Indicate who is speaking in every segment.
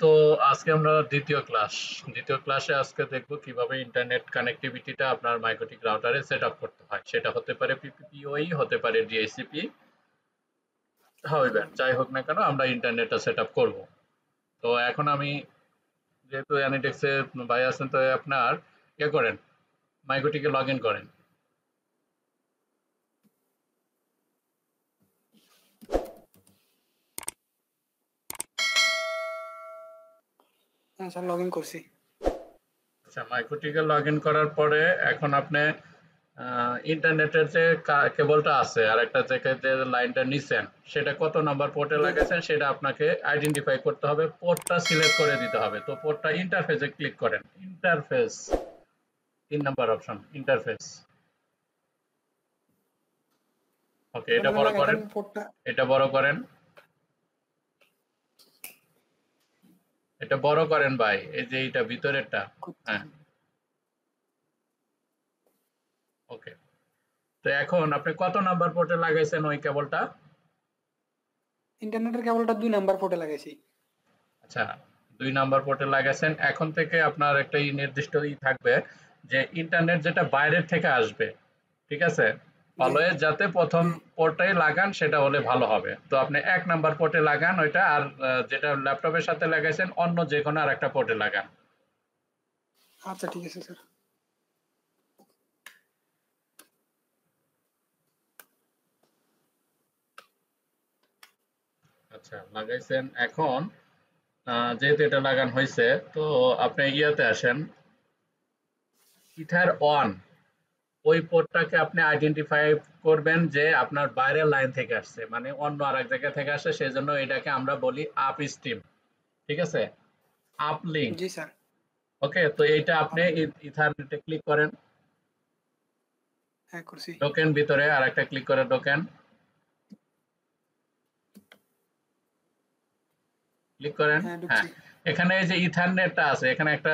Speaker 1: তো আজকে আমরা দ্বিতীয় ক্লাসে আজকে দেখব কিভাবে ইন্টারনেট কানেক্টিভিটিটা আপনার মাইক্রোটিক রাউটারে সেট আপ করতে হয়। সেটা হতে পারে পিপিপিওই, হতে পারে ডিএইচসিপি, হাউএভার যাই হোক না কেন আমরা ইন্টারনেটটা সেট আপ করবো। তো এখন আমি যেহেতু অ্যানিটেক্সে ভাই আছেন, তো আপনার ইয়ে করেন, মাইক্রোটিকে লগ ইন করেন।
Speaker 2: স্যার লগ ইন করছি।
Speaker 1: আচ্ছা, মাইক্রোটিকে লগ ইন করার পরে এখন আপনি ইন্টারনেটের যে কেবলটা আছে আর একটা জায়গায় যে লাইনটা নিছেন সেটা কত নাম্বার পোর্টে লাগাইছেন সেটা আপনাকে আইডেন্টিফাই করতে হবে, পোর্টটা সিলেক্ট করে দিতে হবে। তো পোর্টটা ইন্টারফেসে ক্লিক করেন, ইন্টারফেস 3 নাম্বার অপশন ইন্টারফেস। ওকে, এটা বড় করেন, এটা বড় করেন, এটা বড় করেন ভাই, এই যে এইটা ভিতরেরটা। হ্যাঁ, ওকে। তো এখন আপনি কত নাম্বার পোর্টে লাগাইছেন ওই কেবলটা?
Speaker 2: ইন্টারনেটের কেবলটা 2 নাম্বার পোর্টে লাগাইছি।
Speaker 1: আচ্ছা, 2 নাম্বার পোর্টে লাগাইছেন। এখন থেকে আপনার একটা নির্দিষ্ট থাকবে যে ইন্টারনেট যেটা বাইরের থেকে আসবে, ঠিক আছে, অলওয়েজ যাতে প্রথম পোর্টটাই লাগান, সেটা হলে ভালো হবে। তো আপনি 1 নাম্বার পোর্টে লাগান ওইটা, আর যেটা ল্যাপটপের সাথে লাগাইছেন অন্য যে কোনো আরেকটা পোর্টে লাগান।
Speaker 2: আচ্ছা ঠিক আছে স্যার।
Speaker 1: আচ্ছা, লাগাইছেন। এখন যেহেতু এটা লাগান হয়েছে, তো আপনি ইয়াতে আসেন, ইথার অন, ওই পোর্টটাকে আপনি আইডেন্টিফাই করবেন যে আপনার বাইরের লাইন থেকে আসছে, মানে অন্য আরেক জায়গা থেকে আসছে, সেজন্য এটাকে আমরা বলি আপ স্ট্রিম, ঠিক আছে, আপ লিংক।
Speaker 2: জি স্যার।
Speaker 1: ওকে, তো এইটা আপনি ইথারনেটে ক্লিক করেন,
Speaker 2: হ্যাঁ করছি।
Speaker 1: ঢোকেন ভিতরে, আর একটা ক্লিক করে ঢোকেন, ক্লিক করেন। হ্যাঁ, এখানে এই যে ইথারনেটটা আছে, এখানে একটা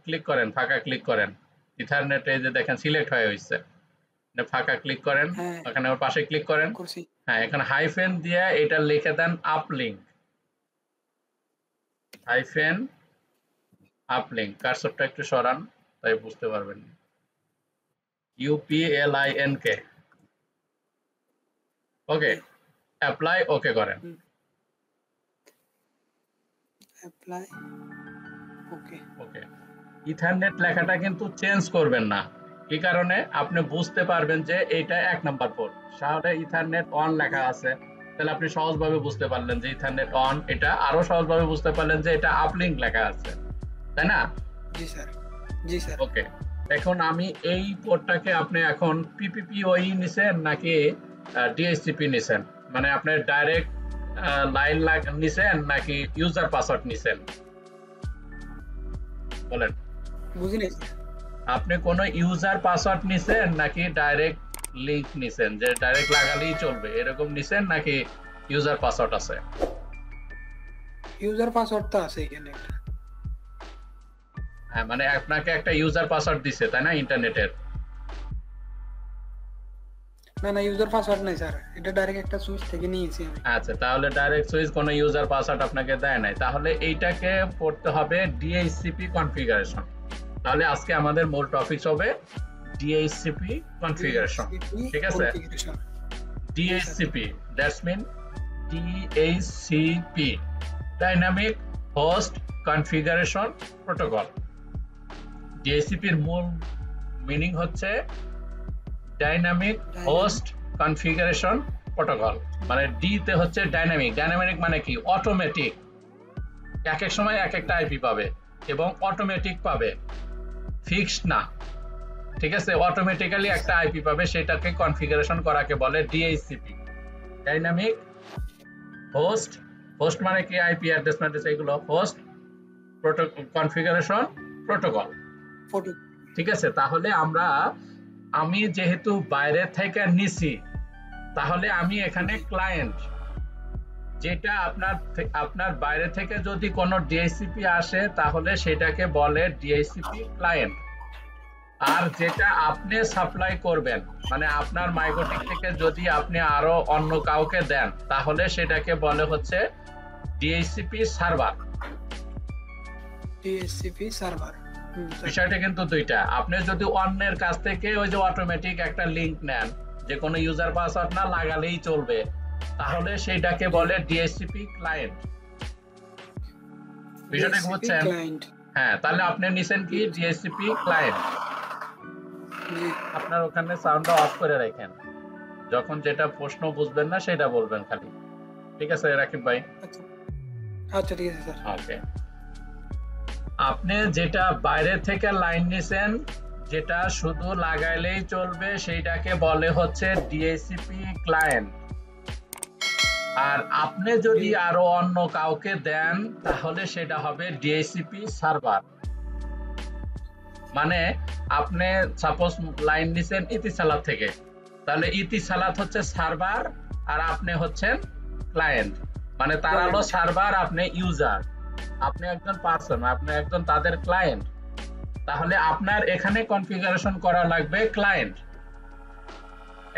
Speaker 1: ক্লিক করেন, ফাঁকা ক্লিক করেন, ইথারনেটে যে দেখেন সিলেক্ট হয়ে হয়েছে, ফাঁকা ক্লিক করেন, ওখানে ওর পাশে ক্লিক করেন। হ্যাঁ, এখানে হাইফেন দিয়ে এটা লিখে দেন আপলিংক, হাইফেন আপলিংক। কার্সরটা একটু সরান, তাই বুঝতে পারবেন। UPLINK। ওকে, অ্যাপ্লাই ওকে করেন।
Speaker 2: Apply okay.
Speaker 1: ওকে, ইথারনেট লেখাটা কিন্তু চেঞ্জ করবেন না। এই কারণে আপনি বুঝতে পারবেন যে এটা 1 নাম্বার পোর্ট, সাথে ইথারনেট অন লেখা আছে, তাহলে আপনি সহজভাবে বুঝতে পারলেন যে ইথারনেট অন। এটা আরো সহজভাবে বুঝতে পারলেন যে এটা আপলিংক লেখা আছে, তাই না?
Speaker 2: জি স্যার। জি স্যার।
Speaker 1: ওকে, এখন আমি এই পোর্টটাকে আপনি এখন পিপিপিওই নিছেন নাকি ডিএইচসিপি নিছেন, মানে আপনি ডাইরেক্ট লাইন নিছেন নাকি ইউজার পাসওয়ার্ড নিছেন, বলেন।
Speaker 2: বুঝিনি।
Speaker 1: আপনি কোনো ইউজার পাসওয়ার্ড নিছেন নাকি ডাইরেক্ট লিংক নিছেন, যে ডাইরেক্ট লাগালেই চলবে এরকম নিছেন, নাকি ইউজার পাসওয়ার্ড আছে?
Speaker 2: ইউজার পাসওয়ার্ড তো আছে এখানে একটা।
Speaker 1: হ্যাঁ, মানে আপনাকে একটা ইউজার পাসওয়ার্ড দিছে, তাই না, ইন্টারনেটের?
Speaker 2: না না, ইউজার পাসওয়ার্ড নাই স্যার, এটা ডাইরেক্ট একটা সুইচ থেকে নিয়েছি আমি।
Speaker 1: আচ্ছা, তাহলে ডাইরেক্ট সুইচ কোনো ইউজার পাসওয়ার্ড আপনাকে দেয় নাই, তাহলে এইটাকে পড়তে হবে ডিএইচসিপি কনফিগারেশন। তাহলে আজকে আমাদের মূল টপিক হবে ডিএইচসিপি কনফিগারেশন, ঠিক আছে? DHCP, that's mean DHCP, dynamic host configuration protocol. ডিএইচসিপির মূল মিনিং হচ্ছে ডাইনামিক হোস্ট কনফিগারেশন প্রোটোকল, মানে ডি তে হচ্ছে ডাইনামিক। ডাইনামিক মানে কি? অটোমেটিক, এক এক সময় এক একটা আইপি পাবে এবং অটোমেটিক পাবে, ফিক্সড না, ঠিক আছে? অটোমেটিক্যালি একটা আইপি পাবে, সেটাকে কনফিগারেশন করাকে বলে ডিএইচসিপি, ডাইনামিক হোস্ট। হোস্ট মানে কি? আইপি অ্যাড্রেস ম্যাড্রেস, এগুলো হোস্ট কনফিগারেশন প্রোটোকল, ঠিক আছে? তাহলে আমি যেহেতু বাইরে থেকে নিছি, তাহলে আমি এখানে ক্লায়েন্ট, যেটা আপনার বাইরে থেকে যদি কোনো ডিএইচসিপি আসে তাহলে সেটাকে বলে ডিএইচসিপি ক্লায়েন্ট, আর যেটা আপনি সাপ্লাই করবেন, মানে আপনার মাইকোটিক থেকে যদি আপনি আরো অন্য কাউকে দেন, তাহলে সেটাকে বলে হচ্ছে ডিএইচসিপি সার্ভার।
Speaker 2: DSCP server.
Speaker 1: বিষয়টা কিন্তু দুইটা। আপনি যদি অন্যের কাছ থেকে ওই যে অটোমেটিক একটা লিংক নেন, যে কোনো ইউজার পাসওয়ার্ড না লাগালেই চলবে, তাহলে সেটাকে বলে ডিএইচসিপি ক্লায়েন্ট। বিষয়টা কি বুঝছেন?
Speaker 2: ক্লায়েন্ট।
Speaker 1: হ্যাঁ, তাহলে আপনি নিছেন কি ডিএইচসিপি ক্লায়েন্ট। আপনার ওখানে সাউন্ডটা অফ করে রাখেন, যখন যেটা প্রশ্ন বুঝবেন না সেটা বলবেন খালি। ঠিক আছে রাকিব ভাই?
Speaker 2: আচ্ছা ঠিক আছে স্যার।
Speaker 1: ওকে, আপনি যেটা বাইরে থেকে লাইন নিছেন, যেটা শুধু লাগাইলেই চলবে, সেইটাকে বলে হচ্ছে ডিএইচসিপি ক্লায়েন্ট। আর আপনি যদি আরো অন্য কাউকে দেন, তাহলে সেটা হবে ডিএইচসিপি সার্ভার। মানে আপনি সাপোজ লাইন নিছেন ইতিসালাত থেকে, তাহলে ইতিসালাত হচ্ছে সার্ভার আর আপনি হচ্ছেন ক্লায়েন্ট। মানে তারা হলো সার্ভার, আপনি ইউজার, আপনি একজন পার্সন, আপনি একজন তাদের ক্লায়েন্ট। তাহলে আপনার এখানে কনফিগারেশন করা লাগবে ক্লায়েন্ট।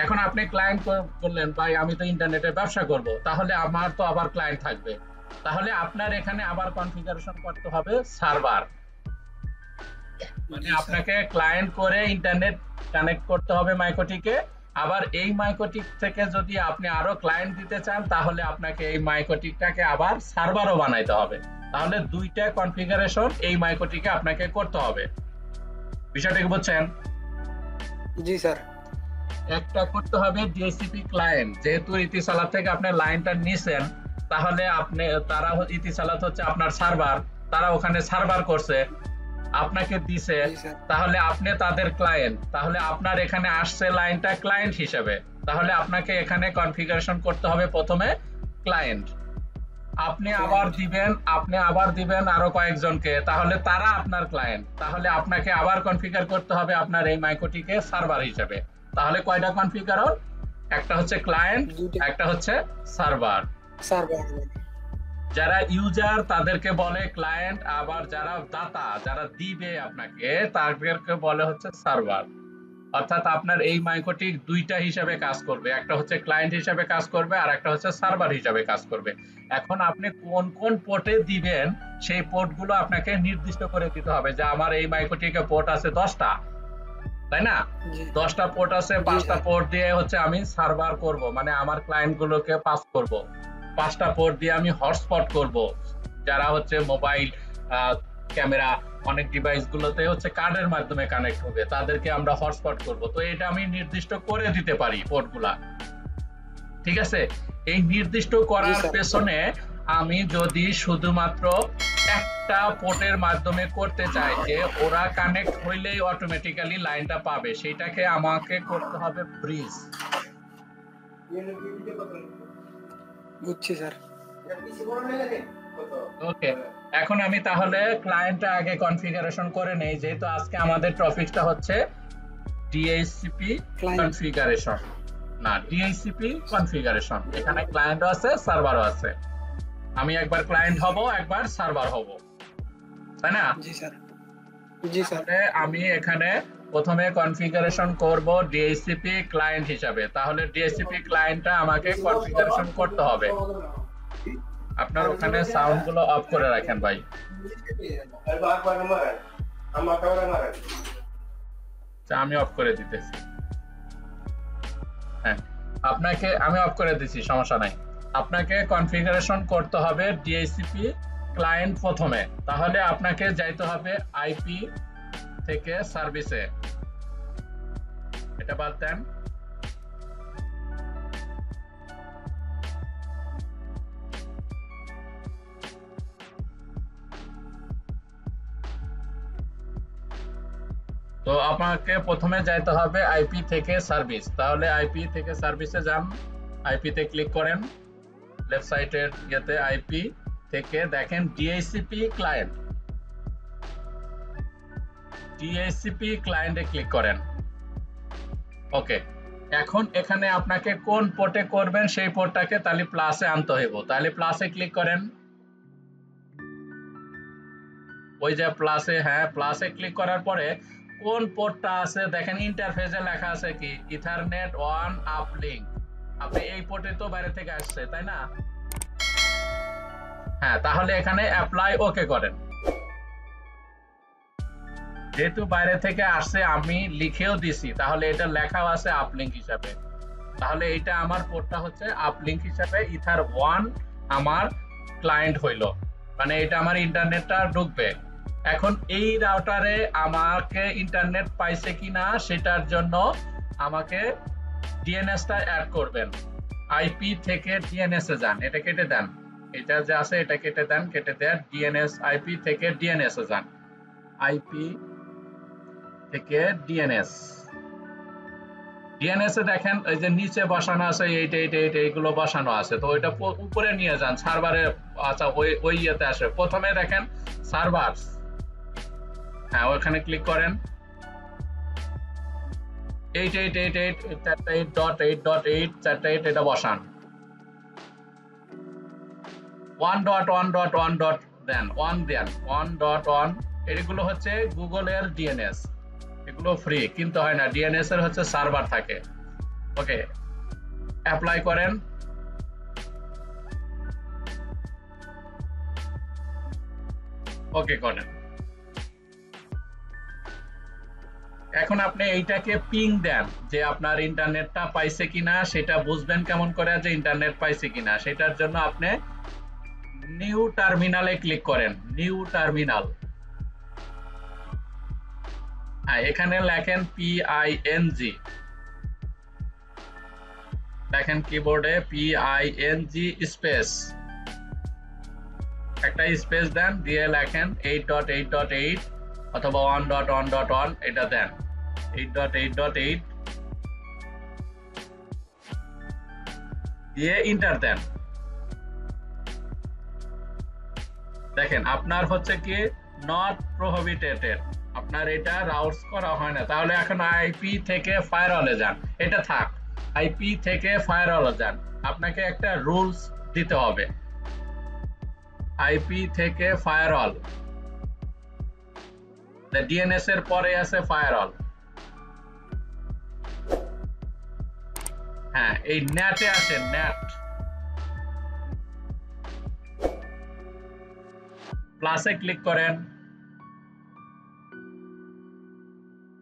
Speaker 1: এখন আপনি ক্লায়েন্ট করলেন, ভাই আমি তো ইন্টারনেটে ব্যবসা করব, তাহলে আমার তো আবার ক্লায়েন্ট থাকবে, তাহলে আপনার এখানে আবার কনফিগারেশন করতে হবে সার্ভার। মানে আপনাকে ক্লায়েন্ট করে ইন্টারনেট কানেক্ট করতে হবে মাইকোটিকে, আবার এই মাইকোটিক থেকে যদি আপনি আরো ক্লায়েন্ট দিতে চান, তাহলে আপনাকে এই মাইকোটিকটাকে আবার সার্ভারও বানাইতে হবে। তাহলে দুইটা কনফিগারেশন এই মাইকোটিকে আপনাকে করতে হবে। বিষয়টা কি বুঝছেন?
Speaker 2: জি স্যার।
Speaker 1: একটা করতে হবে ডিএইচসিপি ক্লায়েন্ট, যেহেতু ইতিসালাত থেকে আপনি লাইনটা নিছেন, তাহলে আপনি তারা ইতিসালাত হচ্ছে আপনার সার্ভার, তারা ওখানে সার্ভার করছে, আপনাকে দিছে, তাহলে আপনি তাদের ক্লায়েন্ট, তাহলে আপনার এখানে আসছে লাইনটা ক্লায়েন্ট হিসেবে, তাহলে আপনাকে এখানে কনফিগারেশন করতে হবে প্রথমে ক্লায়েন্ট। আপনি আবার দিবেন আরো কয়েকজনকে, তাহলে তারা আপনার ক্লায়েন্ট, তাহলে আপনাকে আবার কনফিগার করতে হবে আপনার এই মাইকোটিকে সার্ভার হিসেবে। তাহলে কয়টা কনফিগার? একটা হচ্ছে ক্লায়েন্ট, একটা হচ্ছে সার্ভার। যারা ইউজার তাদেরকে বলে ক্লায়েন্ট, আবার যারা দাতা, যারা দিবে আপনাকে, তাদেরকে বলে হচ্ছে সার্ভার। অর্থাৎ আপনার এই মাইকোটিক দুইটা হিসাবে কাজ করবে, একটা হচ্ছে ক্লায়েন্ট হিসাবে কাজ করবে আর একটা হচ্ছে সার্ভার হিসাবে কাজ করবে। এখন আপনি কোন কোন পোর্টে দিবেন, সেই পোর্টগুলো আপনাকে নির্দিষ্ট করে দিতে হবে, যে আমার এই মাইকোটিকে পোর্ট আছে 10টা, তাই না? 10টা পোর্ট আছে, 5টা পোর্ট দিয়ে হচ্ছে আমি সার্ভার করব, মানে আমার ক্লায়েন্ট গুলোকে পাস করব। 5টা পোর্ট দিয়ে আমি হটস্পট করব, যারা হচ্ছে মোবাইল, ক্যামেরা, অনেক ডিভাইস গুলোতে হচ্ছে কার্ডের মাধ্যমে কানেক্ট হবে, তাদেরকে আমরা হটস্পট করব। তো এটা আমি নির্দিষ্ট করে দিতে পারি পোর্টগুলা। ঠিক আছে? এই নির্দিষ্ট করার পেছনে আমি যদি শুধুমাত্র একটা পোর্টের মাধ্যমে করতে চাই, যে ওরা কানেক্ট হইলেই অটোমেটিক্যালি লাইনটা পাবে, সেটাকে আমাকে করতে হবে ব্রিজ।
Speaker 2: বুঝছি স্যার।
Speaker 1: ওকে, এখন আমি তাহলে ক্লায়েন্টটা আগে কনফিগারেশন করে নেই, যেহেতু আজকে আমাদের টপিকটা হচ্ছে ডিএইচসিপি কনফিগারেশন, না ডিএইচসিপি কনফিগারেশন। এখানে ক্লায়েন্টও আছে, সার্ভারও আছে। আমি একবার ক্লায়েন্ট হব, একবার সার্ভার হব, তাই না?
Speaker 2: জি স্যার। জি স্যার।
Speaker 1: আমি এখানে প্রথমে কনফিগারেশন করব ডিএইচসিপি ক্লায়েন্ট হিসাবে, তাহলে ডিএইচসিপি ক্লায়েন্টটা আমাকে কনফিগারেশন করতে হবে। আপনার ওখানে সাউন্ড গুলো অফ করে রাখেন ভাই। আমি অফ করে দিতেছি। হ্যাঁ, আপনাকে আমি অফ করে দিচ্ছি, সমস্যা নাই। আপনাকে কনফিগারেশন করতে হবে ডিএইচসিপি ক্লায়েন্ট প্রথমে, তাহলে আপনাকে যাইতে হবে আইপি থেকে সার্ভিসে। এটা বাদ দেন। তো আপনাকে প্রথমে যাইতে হবে আইপি থেকে সার্ভিস, তাহলে আইপি থেকে সার্ভিসে যান, আইপি তে ক্লিক করেন, লেফট সাইডের ইয়েতে আইপি থেকে দেখেন ডিএইচসিপি ক্লায়েন্ট, ডিএইচসিপি ক্লায়েন্টে ক্লিক করেন। ওকে, এখন এখানে আপনাকে কোন পোর্টে করবেন সেই পোর্টটাকে তাহলে প্লাসে আনতে হইব, তাহলে প্লাসে ক্লিক করেন। ওই যে প্লাসে, হ্যাঁ প্লাসে ক্লিক করার পরে কোন পোর্টটা আছে দেখেন ইন্টারফেসে লেখা আছে কি ইথারনেট 1 আপলিংক। আপনি এই পোর্টে তো বাইরে থেকে আসছে তাই না? হ্যাঁ, তাহলে এখানে অ্যাপ্লাই ওকে করেন। যেহেতু বাইরে থেকে আসছে আমি লিখেও দিছি, তাহলে এটা লেখাও আছে আপলিংক হিসাবে। তাহলে এটা আমার পোর্টটা হচ্ছে আপলিংক হিসাবে ইথার 1 আমার ক্লায়েন্ট হইল, মানে এটা আমার ইন্টারনেটটা ঢুকবে। এখন এই রাউটারে আমাকে ইন্টারনেট পাইছে কিনা সেটার জন্য আমাকে ডিএনএসটা অ্যাড করবেন। আইপি থেকে ডিএনএস এ যান, এটা কেটে দেন, এটা যে আছে এটা কেটে দেন, কেটে দেন ডিএনএস, আইপি থেকে ডিএনএস এ যান, আইপি থেকে ডিএনএস। ডিএনএস এ দেখেন এই যে নিচে বসানো আছে এইটা এইটা এইটা এইগুলো বসানো আছে, তো ওইটা উপরে নিয়ে যান সার্ভারে। আচ্ছা, ওই ইয়েতে আসে, প্রথমে দেখেন সার্ভার, হ্যাঁ ওখানে ক্লিক করেন, 8888.8.8 এটা বসান, 1.1.1. দেন 1 দেন 1.1। এগুলো হচ্ছে গুগলের ডিএনএস, এগুলো ফ্রি, কিনতে হয় না। ডিএনএস এর হচ্ছে সার্ভার থাকে। ওকে, অ্যাপ্লাই করেন। ওকে করেন। এখন আপনি এইটাকে পিং দেন যে আপনার ইন্টারনেটটা পাইছে কিনা, সেটা বুঝবেন কেমন করে যে ইন্টারনেট পাইছে কিনা। সেটার জন্য আপনি নিউ টার্মিনালে ক্লিক করেন, নিউ টার্মিনাল। হ্যাঁ, এখানে লেখেন PING, দেখেন কিবোর্ডে PING স্পেস, একটা স্পেস দেন, দিয়ে লেখেন 8.8.8 অথবা 1.1.1 এটা দেন, 8.8.8 দিয়ে ইন্টার দেন। দেখেন আপনার হচ্ছে কি নট প্রোহিবিটেড, আপনার এটা রাউটস করা হয় না। তাহলে এখন আইপি থেকে ফায়ারওয়ালে যান, এটা থাক, আইপি থেকে ফায়ারওয়ালে যান। আপনাকে একটা রুলস দিতে হবে, আইপি থেকে ফায়ারওয়াল, ডিএনএস এর পরে আছে ফায়ারওয়াল। হ্যাঁ, এই নেটে আসেন, নেট প্লাসে ক্লিক করেন।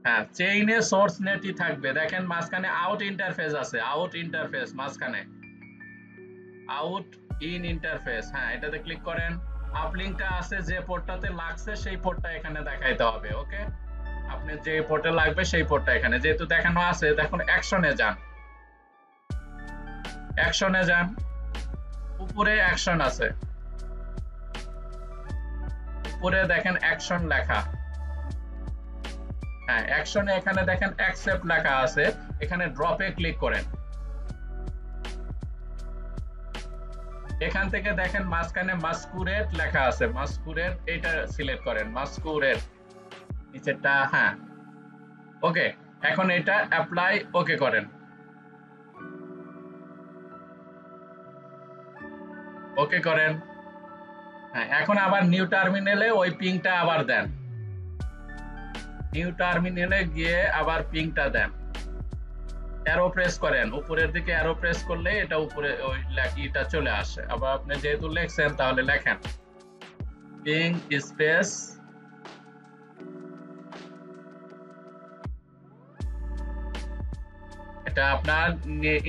Speaker 1: হ্যাঁ, চেইনে সোর্স নেটই থাকবে। দেখেন মাঝখানে আউট ইন্টারফেস আছে, আউট ইন্টারফেস মাঝখানে, আউট ইন ইন্টারফেস। হ্যাঁ, এটাতে ক্লিক করেন। আপলিংকটা আছে যে পোর্টটাতে লাগছে সেই পোর্টটা এখানে দেখাইতে হবে। ওকে, আপনি যে পোর্টে লাগবে সেই পোর্টটা এখানে যেহেতু দেখানো আছে, দেখুন অ্যাকশনে যান, অ্যাকশনে যান, উপরে অ্যাকশন আছে, উপরে দেখেন অ্যাকশন লেখা। হ্যাঁ, অ্যাকশনে এখানে দেখেন অ্যাকসেপ্ট লেখা আছে, এখানে ড্রপে ক্লিক করেন। এখান থেকে দেখেন মাঝখানে মাস্কুরেট লেখা আছে, মাস্কুরেট এটা সিলেক্ট করেন, মাস্কুরেট নিচেরটা। হ্যাঁ, ওকে, এখন এটা অ্যাপ্লাই ওকে করেন। ওকে করেন। হ্যাঁ, এখন আবার নিউ টার্মিনালে ওই পিংটা আবার দেন, নিউ টার্মিনালে গিয়ে আবার পিংটা দেন, অ্যারো প্রেস করেন, উপরের দিকে অ্যারো প্রেস করলে এটা উপরে ওই লেখাটা চলে আসে। আবার আপনি যেহেতু লিখছেন তাহলে লেখেন পিং স্পেস এটা আপনার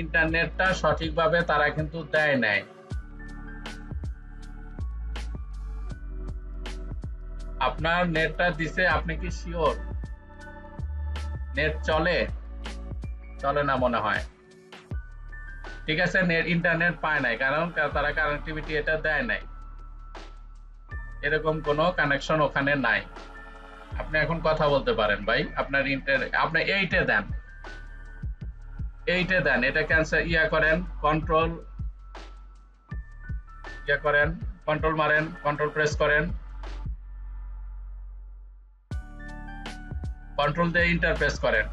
Speaker 1: ইন্টারনেটটা সঠিকভাবে তারা কিন্তু দেয় নাই। আপনার নেটটা দিছে, আপনি কি শিওর নেট চলে? চলে না মনে হয়। ঠিক আছে, নেট ইন্টারনেট পায় নাই কারণ তারা কানেক্টিভিটি এটা দেয় নাই, এরকম কোনো কানেকশন ওখানে নাই। আপনি এখন কথা বলতে পারেন ভাই, আপনার আপনি এইটে দেন, এইটে দেন, এটা ক্যান্সেল করেন, কন্ট্রোল করেন, কন্ট্রোল মারেন, কন্ট্রোল প্রেস করেন, কন্ট্রোল দিয়ে ইন্টার প্রেস করেন।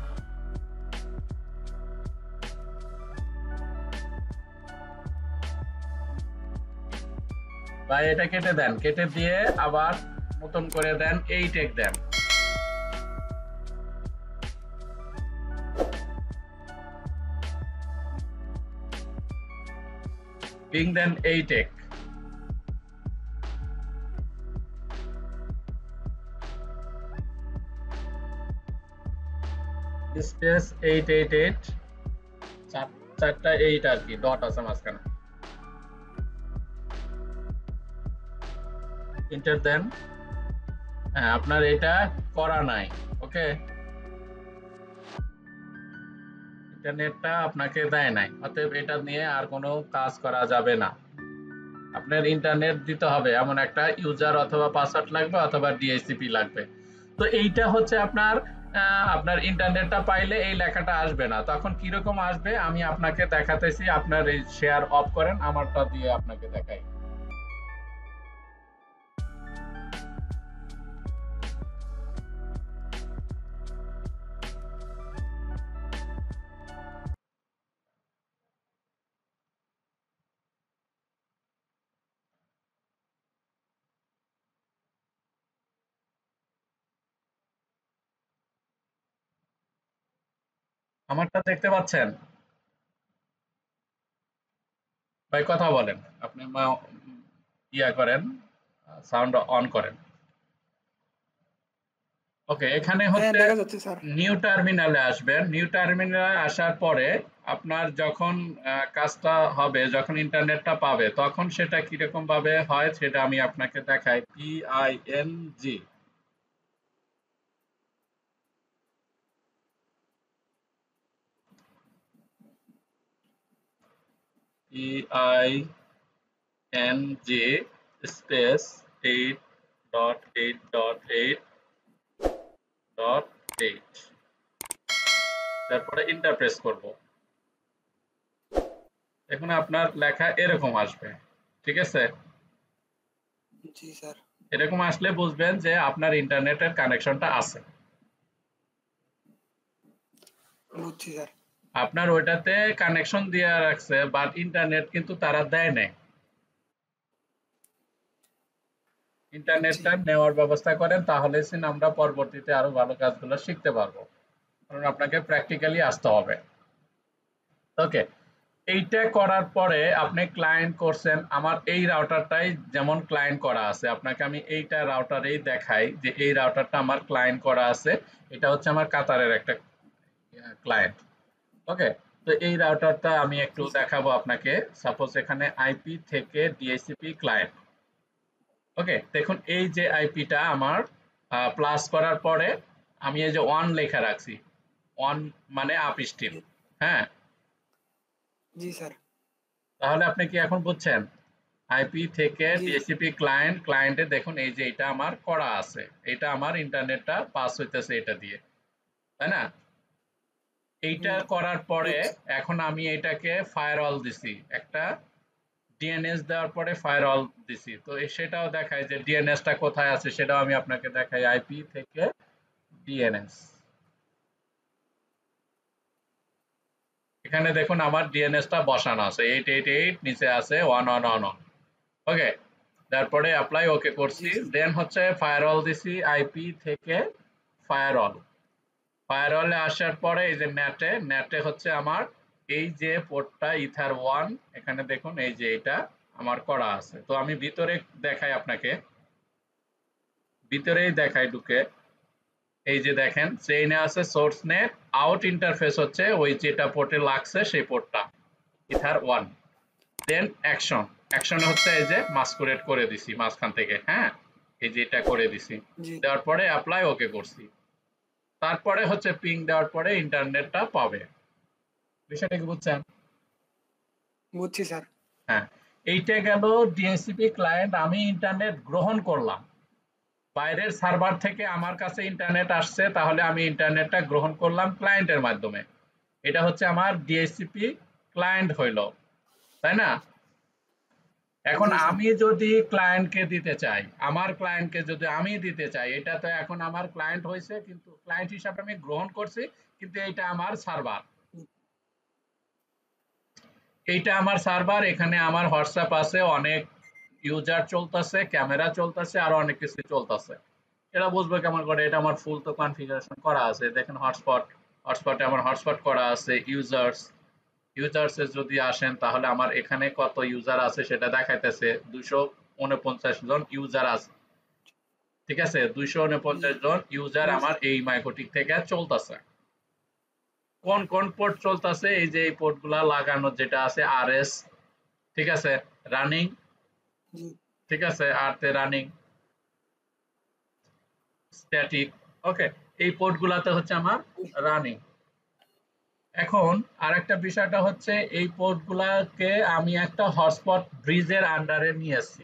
Speaker 1: ভাই এটা কেটে দেন, কেটে দিয়ে আবার নতুন করে দেন, 8 দেন, ping then 8x space 888 চারটা 8 আর কি ডট আছে মাঝখানে এন্টার দেন হ্যাঁ আপনার এটা করা নাই ওকে ইন্টারনেটটা আপনাকে দেয় নাই অতএব এটা নিয়ে আর কোনো কাজ করা যাবে না আপনার ইন্টারনেট দিতে হবে এমন একটা ইউজার অথবা পাসওয়ার্ড লাগবে অথবা ডিএসসিপি লাগবে তো এইটা হচ্ছে আপনার ইন্টারনেটটা পাইলে এই লেখাটা আসবে না তখন কিরকম আসবে আমি আপনাকে দেখাতেছি আপনার এই শেয়ার অফ করেন আমারটা দিয়ে আপনাকে দেখাই আমারটা দেখতে পাচ্ছেন ভাই কথা বলেন আপনি ইয়া করেন সাউন্ড অন করেন ওকে এখানে
Speaker 2: হ্যাঁ
Speaker 1: হচ্ছে
Speaker 2: দেখা যাচ্ছে স্যার
Speaker 1: নিউ টার্মিনালে আসবেন নিউ টার্মিনালে আসার পরে আপনার যখন কাজটা হবে যখন ইন্টারনেটটা পাবে তখন সেটা কিরকম ভাবে হয় সেটা আমি আপনাকে দেখাই PING PING স্পেস 8.8.8.8 তারপরে এন্টার প্রেস করব এখন আপনার লেখা এরকম আসবে ঠিক আছে
Speaker 2: জি স্যার
Speaker 1: এরকম আসলে বুঝবেন যে আপনার ইন্টারনেটের কানেকশনটা আছে
Speaker 2: বুঝছি স্যার
Speaker 1: আপনার ওইটাতে কানেকশন দিয়ে রাখছে বাট ইন্টারনেট কিন্তু তারা দেয় নাই ইন্টারনেটটা নেওয়ার ব্যবস্থা করেন তাহলে আমরা পরবর্তীতে আরো ভালো কাজগুলো শিখতে পারবো কারণ আপনাকে প্র্যাকটিক্যালি আসতে হবে ওকে এইটা করার পরে আপনি ক্লায়েন্ট করছেন আমার এই রাউটারটাই যেমন ক্লায়েন্ট করা আছে আপনাকে আমি এইটা রাউটারেই দেখাই যে এই রাউটারটা আমার ক্লায়েন্ট করা আছে এটা হচ্ছে আমার কাতারের একটা ক্লায়েন্ট ওকে তো এই রাউটারটা আমি একটু দেখাবো আপনাকে সাপোজ এখানে আইপি থেকে ডিএসসিপি ক্লায়েন্ট ওকে দেখুন এই যে আইপিটা আমার প্লাস করার পরে আমি এই যে ওয়ান লেখা রাখছি ওয়ান মানে আপ স্ট্রিম হ্যাঁ
Speaker 2: জি স্যার
Speaker 1: তাহলে আপনি কি এখন বুঝছেন আইপি থেকে ডিএসসিপি ক্লায়েন্টে দেখুন এই যে এটা আমার করা আছে এটা আমার ইন্টারনেটটা পাস হইতেছে এটা দিয়ে তাই না এইটা করার পরে এখন আমি এটাকে ফায়ারওয়াল দিছি একটা ডিএনএস দেওয়ার পরে ফায়ারওয়াল দিছি তো সেটাও দেখায় যে ডিএনএসটা কোথায় আছে সেটাও আমি আপনাকে দেখাই আইপি থেকে ডিএনএস এখানে দেখুন আমার ডিএনএসটা বসানো আছে 888 নিচে আছে 1111 ওকে তারপরে অ্যাপ্লাই ওকে করছি দেন হচ্ছে ফায়ারওয়াল দিছি আইপি থেকে ফায়ারওয়ালে আসার পরে এই যে নেটে হচ্ছে আমার এই যে পোর্টটা ইথার 1 এখানে দেখুন এই যে এটা আমার করা আছে তো আমি ভিতরে দেখাই আপনাকে ভিতরেই দেখাই ঢুকে এই যে দেখেন চেইনে আছে সোর্স নেট আউট ইন্টারফেস হচ্ছে ওই যেটা পোর্টে লাগছে সেই পোর্টটা ইথার 1 দেন অ্যাকশন হচ্ছে এই যে মাস্কুরেট করে দিছি মাঝখান থেকে হ্যাঁ এই যে এটা করে দিছি দেওয়ার পরে অ্যাপ্লাই ওকে করছি তারপরে হচ্ছে পিং দেওয়ার পরে ইন্টারনেটটা পাবে বিষয়টা কি বুঝছেন
Speaker 2: বুঝছি স্যার
Speaker 1: হ্যাঁ এইটা গেল ডিএসসিপি ক্লায়েন্ট আমি ইন্টারনেট গ্রহণ করলাম বাইরের সার্ভার থেকে আমার কাছে ইন্টারনেট আসছে তাহলে আমি ইন্টারনেটটা গ্রহণ করলাম ক্লায়েন্টের মাধ্যমে এটা হচ্ছে আমার ডিএসসিপি ক্লায়েন্ট হইল তাই না এখন আমি যদি ক্লায়েন্টকে দিতে চাই আমার ক্লায়েন্টকে যদি আমি দিতে চাই এটা তো এখন আমার ক্লায়েন্ট হয়েছে কিন্তু ক্লায়েন্ট হিসাবে আমি গ্রহণ করছি কিন্তু এইটা আমার সার্ভার এইটা আমার সার্ভার এখানে আমার হোয়াটসঅ্যাপ আছে অনেক ইউজার চলতেছে ক্যামেরা চলতেছে আর অনেক কিছু চলতেছে এটা বুঝবো কেমন করে এটা আমার ফুল তো কনফিগারেশন করা আছে দেখেন হটস্পটে আমার হটস্পট করা আছে ইউজার্স ইউজার্সে যদি আসেন তাহলে আমার এখানে কত ইউজার আছে সেটা দেখাইতেছে 249 জন ইউজার আছে। ঠিক আছে, 249 জন ইউজার
Speaker 2: জি
Speaker 1: আমার
Speaker 2: স্যার।
Speaker 1: এই মাইক্রোটিক থেকে চলতেছে। কোন কোন পোর্ট চলতেছে, এই যে এই পোর্ট গুলা লাগানো যেটা আছে RS, ঠিক আছে, রানিং,
Speaker 2: জি
Speaker 1: ঠিক আছে, আর তে রানিং, স্ট্যাটিক, ওকে, এই পোর্ট গুলাতে হচ্ছে আমার রানিং। এখন আরেকটা বিষয়টা হচ্ছে এই পোর্ট গুলাকে আমি একটা হটস্পট ব্রিজের আন্ডারে নিয়ে আসছি।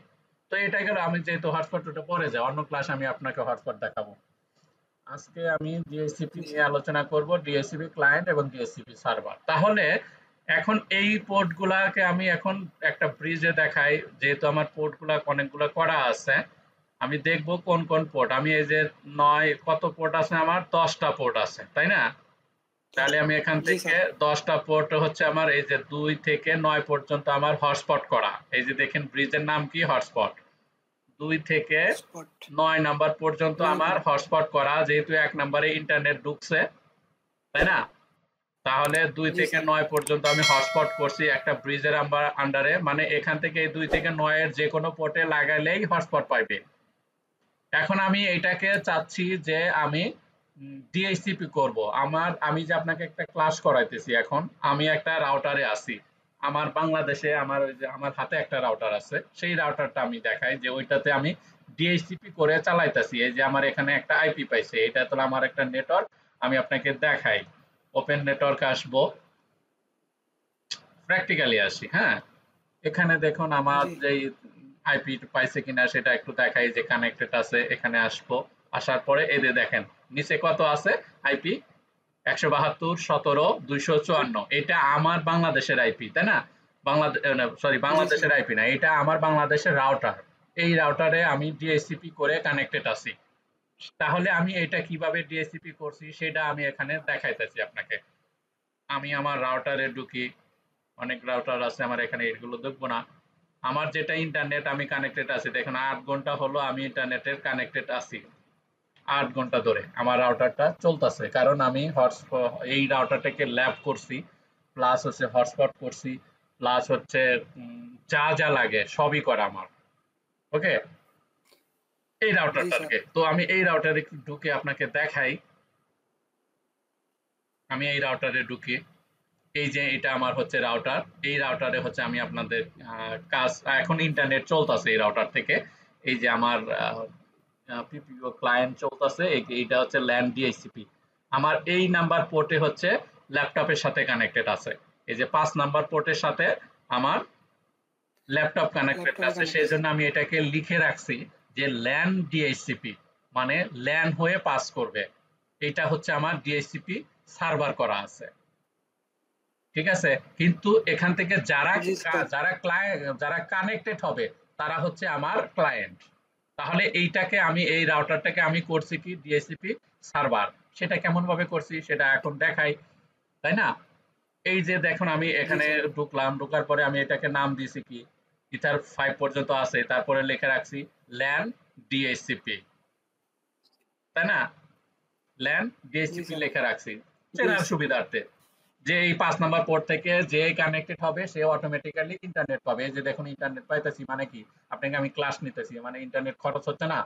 Speaker 1: তো এটা গেল, আমি যেহেতু হটস্পট ওটা পরে যায়, অন্য ক্লাস আমি আপনাকে হটস্পট দেখাবো। আজকে আমি ডিএসসিপি
Speaker 2: জি
Speaker 1: নিয়ে
Speaker 2: স্যার।
Speaker 1: আলোচনা করব, ডিএসসিপি ক্লায়েন্ট এবং ডিএসসিপি সার্ভার। তাহলে এখন এই পোর্ট গুলাকে আমি এখন একটা ব্রিজে দেখাই, যেহেতু আমার পোর্ট গুলা অনেকগুলো করা আছে। আমি দেখব কোন কোন পোর্ট, আমি এই যে 9 কত পোর্ট আছে, আমার 10টা পোর্ট আছে, তাই না? তাহলে আমি এখান
Speaker 2: জি
Speaker 1: থেকে
Speaker 2: স্যার।
Speaker 1: 10টা পোর্ট হচ্ছে আমার এই যে 2 থেকে 9 পর্যন্ত আমার হটস্পট করা। এই যে দেখেন ব্রিজের নাম কি, হটস্পট। 2 থেকে
Speaker 2: স্পট
Speaker 1: 9 নাম্বার পর্যন্ত
Speaker 2: 9
Speaker 1: আমার
Speaker 2: নম্বর।
Speaker 1: হটস্পট করা, যেহেতু 1 নম্বরে ইন্টারনেট ঢুকছে, তাই না? তাহলে 2
Speaker 2: জি
Speaker 1: থেকে
Speaker 2: স্যার।
Speaker 1: 9 পর্যন্ত আমি হটস্পট করছি একটা ব্রিজের আন্ডারে, মানে এখান থেকে এই 2 থেকে 9 এর যে কোনো পোর্টে লাগাইলেই হটস্পট পাইবে। এখন আমি এটাকে চাচ্ছি যে আমি ডিএইচসিপি করব। আমি যে আপনাকে একটা ক্লাস করাইতেছি, এখন আমি একটা রাউটারে আছি। আমার বাংলাদেশে আমার ওই যে আমার হাতে একটা রাউটার আছে, সেই রাউটারটা আমি দেখাই যে ওইটাতে আমি ডিএইচসিপি করে চালাইতেছি। এই যে আমার এখানে একটা আইপি পাইছে, এটা তো আমার একটা নেটওয়ার্ক। আমি আপনাকে দেখাই, ওপেন নেটওয়ার্ক আসবো, প্র্যাকটিক্যালি আসি। হ্যাঁ, এখানে দেখুন আমার
Speaker 2: জি
Speaker 1: যেই আইপি পাইছে কিনা সেটা একটু দেখাই, যে কানেক্টেড আছে, এখানে আসবো। আসার পরে এই যে দেখেন নিচে কত আছে আইপি, 172.17.254, এটা আমার বাংলাদেশের আইপি, তাই না? বাংলাদেশ, সরি,
Speaker 2: জি স্যার।
Speaker 1: বাংলাদেশের আইপি না, এটা আমার বাংলাদেশের রাউটার। এই রাউটারে আমি ডিএসসিপি করে কানেক্টেড আছি। তাহলে আমি এটা কিভাবে ডিএসসিপি করছি সেটা আমি এখানে দেখাইতেছি আপনাকে। আমি আমার রাউটারে ঢুকি, অনেক রাউটার আছে আমার এখানে, এগুলো দেখবো না। আমার যেটা ইন্টারনেট আমি কানেক্টেড আছি, দেখুন 8 ঘন্টা হলো আমি ইন্টারনেটের কানেক্টেড আছি। 8 ঘন্টা ধরে আমার রাউটারটা চলতেছে, কারণ আমি হটস্পট এই রাউটারটাকে ল্যাব করছি, প্লাস হচ্ছে হটস্পট করছি, প্লাস হচ্ছে যা যা লাগে সবই করা আমার। ওকে, এই
Speaker 2: জি স্যার।
Speaker 1: রাউটারটাকে তো আমি এই রাউটারে ঢুকে আপনাকে দেখাই। আমি এই রাউটারে ঢুকি, এই যে এটা আমার হচ্ছে রাউটার। এই রাউটারে হচ্ছে আমি আপনাদের কাজ, এখন ইন্টারনেট চলতেছে এই রাউটার থেকে। এই যে আমার পিপিও ক্লায়েন্ট চলতেছে, এইটা হচ্ছে ল্যান ডিএইচসিপি। আমার এই নাম্বার পোর্টে হচ্ছে ল্যাপটপের সাথে কানেক্টেড আছে। এই যে 5 নাম্বার পোর্টের সাথে আমার ল্যাপটপ কানেক্টেড
Speaker 2: ল্যাপটপে
Speaker 1: আছে,
Speaker 2: কানেক্ট
Speaker 1: সেই
Speaker 2: আছে।
Speaker 1: জন্য আমি এটাকে লিখে রাখছি যে ল্যান ডিএইচসিপি, মানে ল্যান হয়ে পাস করবে। এটা হচ্ছে আমার ডিএইচসিপি সার্ভার করা আছে, ঠিক আছে? কিন্তু এখান থেকে যারা
Speaker 2: জি স্যার।
Speaker 1: যারা ক্লায়েন্ট, যারা কানেক্টেড হবে, তারা হচ্ছে আমার ক্লায়েন্ট। তাহলে এইটাকে আমি এই রাউটারটাকে আমি করছি কি ডিএসসিপি সার্ভার। সেটা কেমন ভাবে করছি সেটা এখন দেখাই, তাই না? এই যে দেখুন আমি
Speaker 2: জি
Speaker 1: এখানে
Speaker 2: স্যার।
Speaker 1: ঢুকলাম, ঢোকার পরে আমি এটাকে নাম দিয়েছি কি, ইথার 5 পর্যন্ত আছে, তারপরে লিখে রাখছি ল্যান ডিএসসিপি, তাই না? ল্যান
Speaker 2: জি
Speaker 1: ডিএসসিপি
Speaker 2: স্যার।
Speaker 1: লিখে রাখছি চেনার
Speaker 2: ডিএস।
Speaker 1: সুবিধার্থে। যে এই 5 নাম্বার পোর্ট থেকে যে কানেক্টেড হবে সে অটোমেটিক্যালি ইন্টারনেট পাবে। এই যে দেখুন ইন্টারনেট পাইতেছি, মানে কি, আপনাকে আমি ক্লাস নিতেছি, মানে ইন্টারনেট খরচ হচ্ছে না।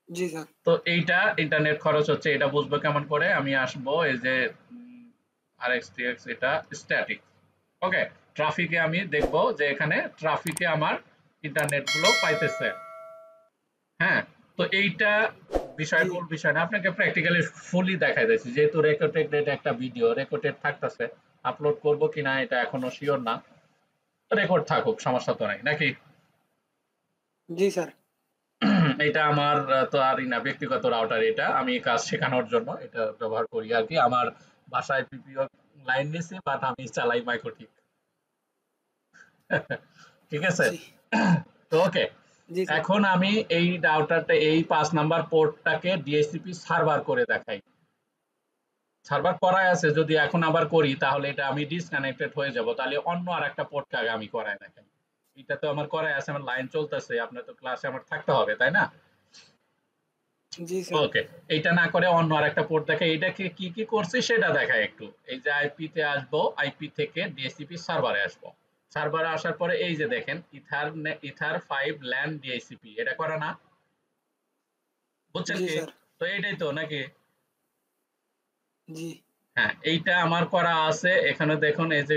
Speaker 2: জি স্যার।
Speaker 1: তো এইটা ইন্টারনেট খরচ হচ্ছে, এটা বুঝবো কেমন করে, আমি আসবো এই যে RxTX, এটা স্ট্যাটিক। ওকে, ট্রাফিকে আমি দেখবো যে এখানে ট্রাফিকে আমার ইন্টারনেট গুলো পাইতেছে। হ্যাঁ, তো এইটা বিষয়,
Speaker 2: জি
Speaker 1: মূল বিষয় না, আপনাকে প্র্যাকটিক্যালি ফুলি দেখাই দিয়েছি। যেহেতু রেকর্ডেড একটা ভিডিও রেকর্ডেড থাকতেছে, আপলোড করব কিনা এটা এখনো শিওর না। রেকর্ড থাকুক, সমস্যা তো নাই নাকি?
Speaker 2: জি স্যার।
Speaker 1: এটা আমার তো আরই না, ব্যক্তিগত রাউটার, এটা আমি কাজ শেখানোর জন্য এটা ব্যবহার করি আর কি। আমার বাসায় পিপিও লাইন নিছি, বাট আমি চালাই মাইক্রোটিক। ঠিক আছে,
Speaker 2: জি
Speaker 1: তো ওকে।
Speaker 2: জি স্যার।
Speaker 1: এখন আমি এই রাউটারটা, এই 5 নাম্বার পোর্টটাকে ডিএসসিপি সার্ভার করে দেখাই। সার্ভার করাই আছে, যদি এখন আবার করি তাহলে এটা আমি ডিসকানেক্টেড হয়ে যাব, তাহলে অন্য আরেকটা পোর্টকে আগে আমি করাই দেখাই। এটা তো আমার করাই আছে, আমার লাইন চলতেছে, আপনার তো ক্লাসে আমার থাকতে হবে, তাই না?
Speaker 2: জি স্যার।
Speaker 1: ওকে, এইটা না করে অন্য আরেকটা পোর্ট দেখাই। এটাকে কি কি করছি সেটা দেখাই একটু। এই যে আইপি তে আসবো, আইপি থেকে ডিএসসিপি সার্ভারে আসবো। সার্ভারে আসার পরে এই যে দেখেন ইথার 5 ল্যান ডিএসসিপি, এটা করা না? বুঝছেন
Speaker 2: জি
Speaker 1: কি?
Speaker 2: স্যার।
Speaker 1: তো এইটাই তো নাকি?
Speaker 2: জি
Speaker 1: হ্যাঁ, এইটা আমার করা আছে। এখানে দেখুন এই যে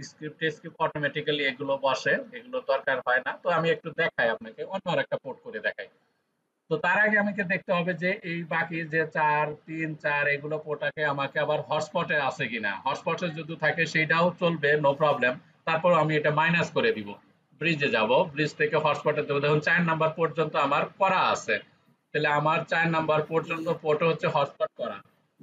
Speaker 1: স্ক্রিপ্ট অটোমেটিক্যালি এগুলো বসে, এগুলো দরকার হয় না। তো আমি একটু দেখাই আপনাকে, অন্য আরেকটা পোর্ট করে দেখাই। তো তার আগে আমাকে দেখতে হবে যে এই বাকি যে 4 3 4 এগুলো পোর্টাকে আমাকে আবার হটস্পটে আছে কিনা। হটস্পটে যদি থাকে সেটাও চলবে, নো প্রবলেম। তারপর আমি এটা মাইনাস করে দিব। ব্রিজে যাব, ব্রিজ থেকে হটস্পটে দেবো। দেখুন 4 নাম্বার পর্যন্ত আমার করা আছে। তাহলে আমার 4 নাম্বার
Speaker 2: জি
Speaker 1: পর্যন্ত পোর্ট হচ্ছে হটস্পট করা,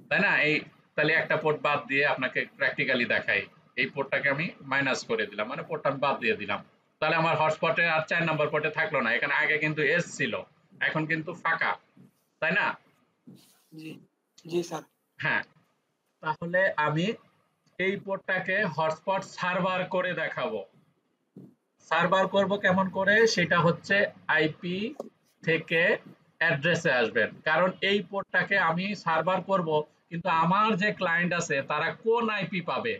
Speaker 1: তাই না? এই তাহলে একটা পোর্ট বাদ দিয়ে আপনাকে প্র্যাকটিক্যালি দেখাই। এই পোর্টটাকে আমি মাইনাস করে দিলাম, মানে পোর্টটা আমি বাদ দিয়ে দিলাম। তাহলে আমার হটস্পটে আর 4 নাম্বার পোর্টে থাকলো না। এখানে আগে কিন্তু এস ছিল, এখন কিন্তু ফাঁকা, তাই না?
Speaker 2: জি জি স্যার।
Speaker 1: হ্যাঁ, তাহলে আমি এই পোর্টটাকে হটস্পট সার্ভার করে দেখাবো। সার্ভার করব কেমন করে, সেটা হচ্ছে আইপি থেকে অ্যাড্রেসে আসবেন, কারণ এই পোর্টটাকে আমি সার্ভার করব, কিন্তু আমার যে ক্লায়েন্ট আছে তারা কোন আইপি পাবে,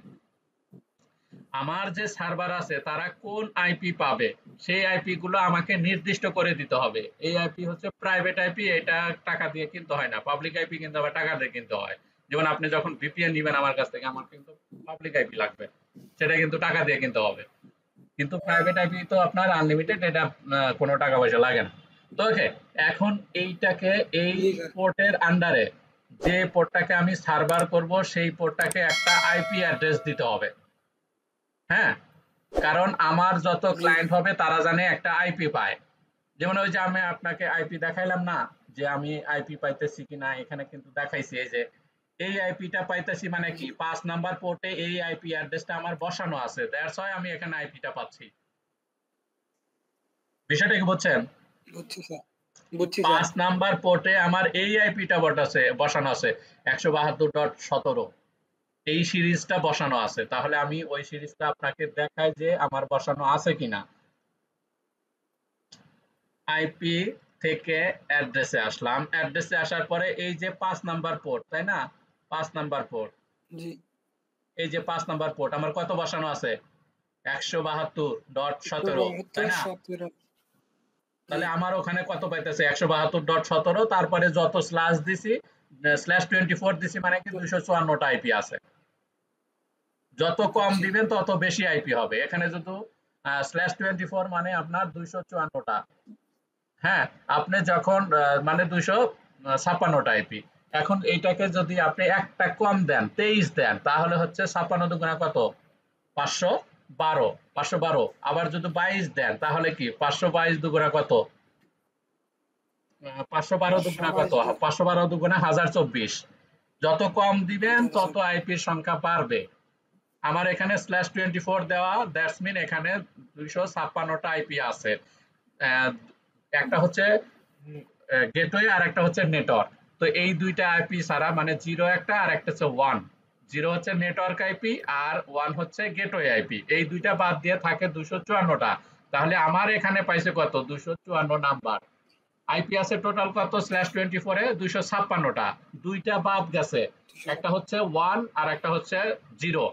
Speaker 1: আমার যে সার্ভার আছে তারা কোন আইপি পাবে, সেই আইপি গুলো আমাকে নির্দিষ্ট করে দিতে হবে। এই আইপি হচ্ছে প্রাইভেট আইপি, এটা টাকা দিয়ে কিনতে হয় না। পাবলিক আইপি কিন্তু আবার টাকা দিয়ে কিনতে হয়। যেমন আপনি যখন ভিপিএন নিবেন আমার কাছ থেকে, আমার কিন্তু পাবলিক আইপি লাগবে, সেটা কিন্তু টাকা দিয়ে কিনতে হবে। কিন্তু প্রাইভেট আইপি তো আপনার আনলিমিটেড, এটা কোনো টাকা পয়সা লাগে না। তো ওকে, এখন এইটাকে এই
Speaker 2: জি স্যার।
Speaker 1: পোর্টের আন্ডারে, যে পোর্টটাকে আমি সার্ভার করব সেই পোর্টটাকে একটা আইপি অ্যাড্রেস দিতে হবে। হ্যাঁ, কারণ আমার যত
Speaker 2: জি
Speaker 1: ক্লায়েন্ট হবে তারা জানে একটা আইপি পায়। যেমন ওই যে আমি আপনাকে আইপি দেখাইলাম না, যে আমি আইপি পাইতেছি কিনা, এখানে কিন্তু দেখাইছি এই যে এই আইপিটা পাইতেছি, মানে
Speaker 2: জি
Speaker 1: কি 5 নাম্বার পোর্টে এই আইপি অ্যাড্রেসটা আমার বসানো আছে, দ্যাটস হোয়াই আমি এখানে আইপিটা পাচ্ছি। বিষয়টা কি বুঝছেন?
Speaker 2: বুঝছি স্যার। বুঝছি স্যার।
Speaker 1: 5 নাম্বার পোর্টে আমার এই আইপিটা বসানো আছে 172.17, এই সিরিজটা বসানো আছে। তাহলে আমি ওই সিরিজটা আপনাকে দেখাই যে আমার বসানো আছে কিনা। আইপি থেকে অ্যাড্রেসে আসলাম, অ্যাড্রেসে আসার পরে এই যে 5 নাম্বার পোর্ট, তাই না? 5 নাম্বার পোর্ট,
Speaker 2: জি
Speaker 1: এই যে 5 নাম্বার পোর্ট আমার কত বসানো আছে? 172.17, তাই
Speaker 2: 172
Speaker 1: না?
Speaker 2: 17। জি
Speaker 1: তাহলে আমার ওখানে কত পাইতেছে? 172.17, তারপরে যত স্ল্যাশ দিছি, স্ল্যাশ 24 দিছি, মানে কি 254টা আইপি আছে। যত কম
Speaker 2: বুঝছি।
Speaker 1: দিবেন তত বেশি আইপি হবে। এখানে যদি স্ল্যাশ 24 মানে আপনার 254টা। হ্যাঁ, আপনি যখন মানে 256টা আইপি। এখন এইটাকে যদি আপনি একটা কম দেন, 23 দেন, তাহলে হচ্ছে 56 দুগুণা কত? 512। 512। আবার যদি 22 দেন তাহলে কি 522 দুগুণা কত? 512 দুগুণা কত?
Speaker 2: 522
Speaker 1: 512 দুগুণা 1024। যত কম দিবেন তত
Speaker 2: 1000।
Speaker 1: আইপির সংখ্যা বাড়বে। আমার এখানে স্ল্যাশ 24 দেওয়া, দ্যাটস মিন এখানে 256টা আইপি আছে। আহ, একটা হচ্ছে গেটওয়ে আর একটা হচ্ছে নেটওয়ার্ক। তো এই দুইটা আইপি ছাড়া, মানে জিরো একটা আর একটা হচ্ছে ওয়ান। জিরো হচ্ছে নেটওয়ার্ক আইপি আর ওয়ান হচ্ছে গেটওয়ে আইপি। এই দুইটা বাদ দিয়ে থাকে 254টা। তাহলে আমার এখানে পাইছে কত? 254 নাম্বার আইপি আছে। টোটাল কত স্ল্যাশ 24-এ? 256টা। দুইটা বাদ গেছে, একটা হচ্ছে ওয়ান আর একটা হচ্ছে জিরো।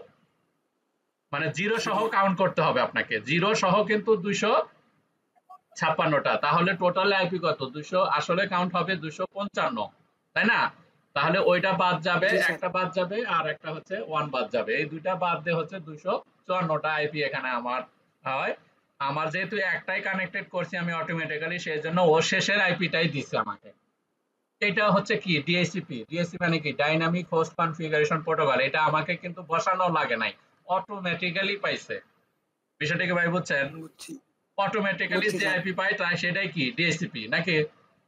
Speaker 1: মানে জিরো সহ
Speaker 2: জিরো।
Speaker 1: কাউন্ট করতে হবে আপনাকে, জিরো সহ কিন্তু 256টা। তাহলে টোটাল আইপি কত? 200, আসলে কাউন্ট হবে 255, তাই না? তাহলে ওইটা বাদ যাবে,
Speaker 2: জি স্যার।
Speaker 1: একটা বাদ যাবে আর একটা হচ্ছে ওয়ান বাদ যাবে। এই দুইটা বাদ দিয়ে হচ্ছে 254টা আইপি এখানে আমার হয়। আমার যেহেতু একটাই কানেক্টেড করছি আমি অটোমেটিক্যালি, সেই জন্য ও শেষের আইপিটাই দিচ্ছে আমাকে। এটা হচ্ছে কি ডিএসসিপি। ডিএসসিপি মানে কি ডাইনামিক হোস্ট কনফিগারেশন প্রোটোকল। এটা আমাকে কিন্তু বসানো লাগে নাই, অটোমেটিক্যালি পাইছে। বিষয়টা কি ভাই বুঝছেন?
Speaker 2: বুঝছি।
Speaker 1: অটোমেটিক্যালি
Speaker 2: বুঝছি
Speaker 1: যে
Speaker 2: স্যার।
Speaker 1: আইপি পাই তাই সেটাই কি ডিএসসিপি নাকি?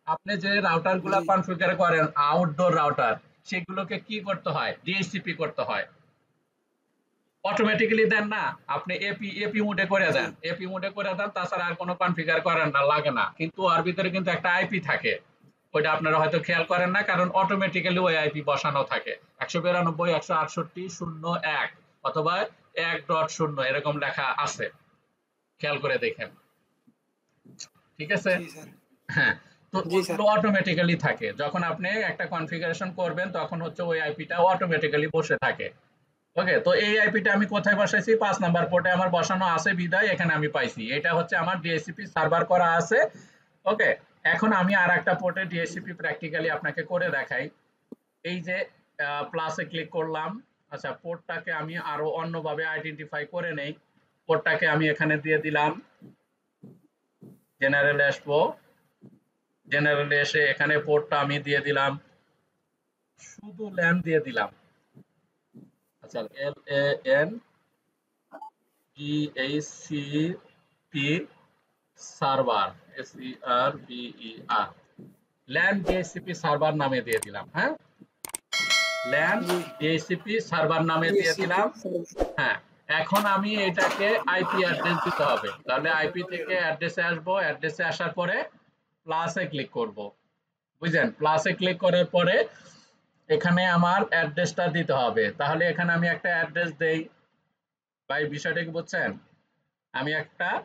Speaker 1: আপনি যে রাউটার গুলা
Speaker 2: জি
Speaker 1: কনফিগার করেন, আউটডোর রাউটার, সেগুলোকে কি করতে হয়? ডিএসসিপি করতে হয়। অটোমেটিক্যালি দেন না, আপনি এপি এপি মোডে করে
Speaker 2: জি
Speaker 1: দেন, এপি মোডে করে দেন, তাছাড়া আর কোনো কনফিগার করেন না, লাগে না। কিন্তু ওর ভিতরে কিন্তু একটা আইপি থাকে, ওইটা আপনারা হয়তো খেয়াল করেন না, কারণ অটোমেটিক্যালি ওই আইপি বসানো থাকে 192.168.0.1 অথবা 1.0 এরকম লেখা আছে, খেয়াল করে দেখেন। ঠিক আছে?
Speaker 2: জি স্যার।
Speaker 1: হ্যাঁ, তো
Speaker 2: জি স্যার।
Speaker 1: ওগুলো অটোমেটিক্যালি থাকে, যখন আপনি একটা কনফিগারেশন করবেন তখন হচ্ছে ওই আইপিটা অটোমেটিক্যালি বসে থাকে। ওকে, তো এই আইপিটা আমি কোথায় বসাইছি? 5 নাম্বার পোর্টে আমার বসানো আছে বিধায় এখানে আমি পাইছি। এটা হচ্ছে আমার ডিএসসিপি সার্ভার করা আছে। ওকে, এখন আমি আর একটা পোর্টে ডিএসসিপি প্র্যাকটিক্যালি আপনাকে করে দেখাই। এই যে প্লাসে ক্লিক করলাম। আচ্ছা, পোর্টটাকে আমি আরো অন্যভাবে আইডেন্টিফাই করে নেই। পোর্টটাকে আমি এখানে দিয়ে দিলাম, জেনারেলে আসবো। জেনারেলে এসে এখানে পোর্টটা আমি দিয়ে দিলাম, শুধু ল্যান দিয়ে দিলাম। আচ্ছা, LAN DHCP server, SERVER, LAN DSCP server নামে দিয়ে দিলাম। হ্যাঁ, ল্যান
Speaker 2: জি
Speaker 1: ডিএসসিপি সার্ভার নামে দিয়ে
Speaker 2: ডিএসসিপি
Speaker 1: দিলাম। হ্যাঁ, এখন আমি এটাকে আইপি অ্যাড্রেস দিতে হবে। তাহলে আইপি থেকে অ্যাড্রেসে আসবো, অ্যাড্রেসে আসার পরে প্লাসে ক্লিক করব। বুঝলেন? প্লাসে ক্লিক করার পরে এখানে আমার অ্যাড্রেসটা দিতে হবে। তাহলে এখানে আমি একটা অ্যাড্রেস দেই। ভাই, বিষয়টা কি বুঝছেন? আমি একটা
Speaker 2: জি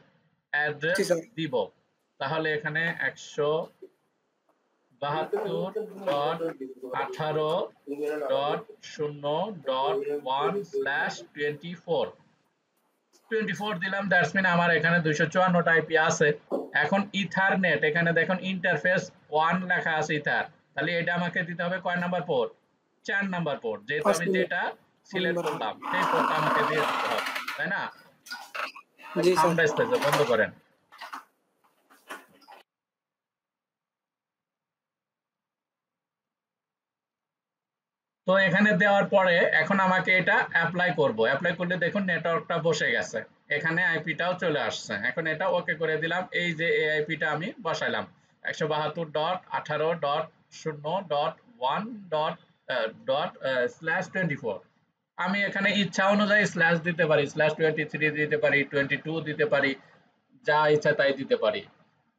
Speaker 1: অ্যাড্রেস
Speaker 2: স্যার।
Speaker 1: দিব। তাহলে এখানে 172.18.0.1/24 24 দিলাম। দ্যাটস মিন আমার এখানে 254 টা আইপি আছে। এখন ইথারনেট, এখানে দেখুন ইন্টারফেস 1 লেখা আছে ইথার। তাহলে এটা আমাকে দিতে হবে কয় নাম্বার পোর্ট? 4 number port. যেহেতু
Speaker 2: 5
Speaker 1: আমি
Speaker 2: নম্বর
Speaker 1: যেটা সিলেক্ট
Speaker 2: নাম্বার।
Speaker 1: করলাম সেই পোর্টটা আমাকে দিয়ে দিতে হবে, তাই না?
Speaker 2: জি স্যার।
Speaker 1: সাউন্ড আসতেছে, বন্ধ করেন। তো এখানে দেওয়ার পরে এখন আমাকে এটা অ্যাপ্লাই করব। অ্যাপ্লাই করলে দেখুন নেটওয়ার্কটা বসে গেছে, এখানে আইপিটাও চলে আসছে। এখন এটা ওকে করে দিলাম। এই যে এই আইপিটা আমি বসাইলাম 172.18.0.1./24। আমি এখানে ইচ্ছা অনুযায়ী স্ল্যাশ দিতে পারি, /23 দিতে পারি, 22 দিতে পারি, যা ইচ্ছা তাই দিতে পারি।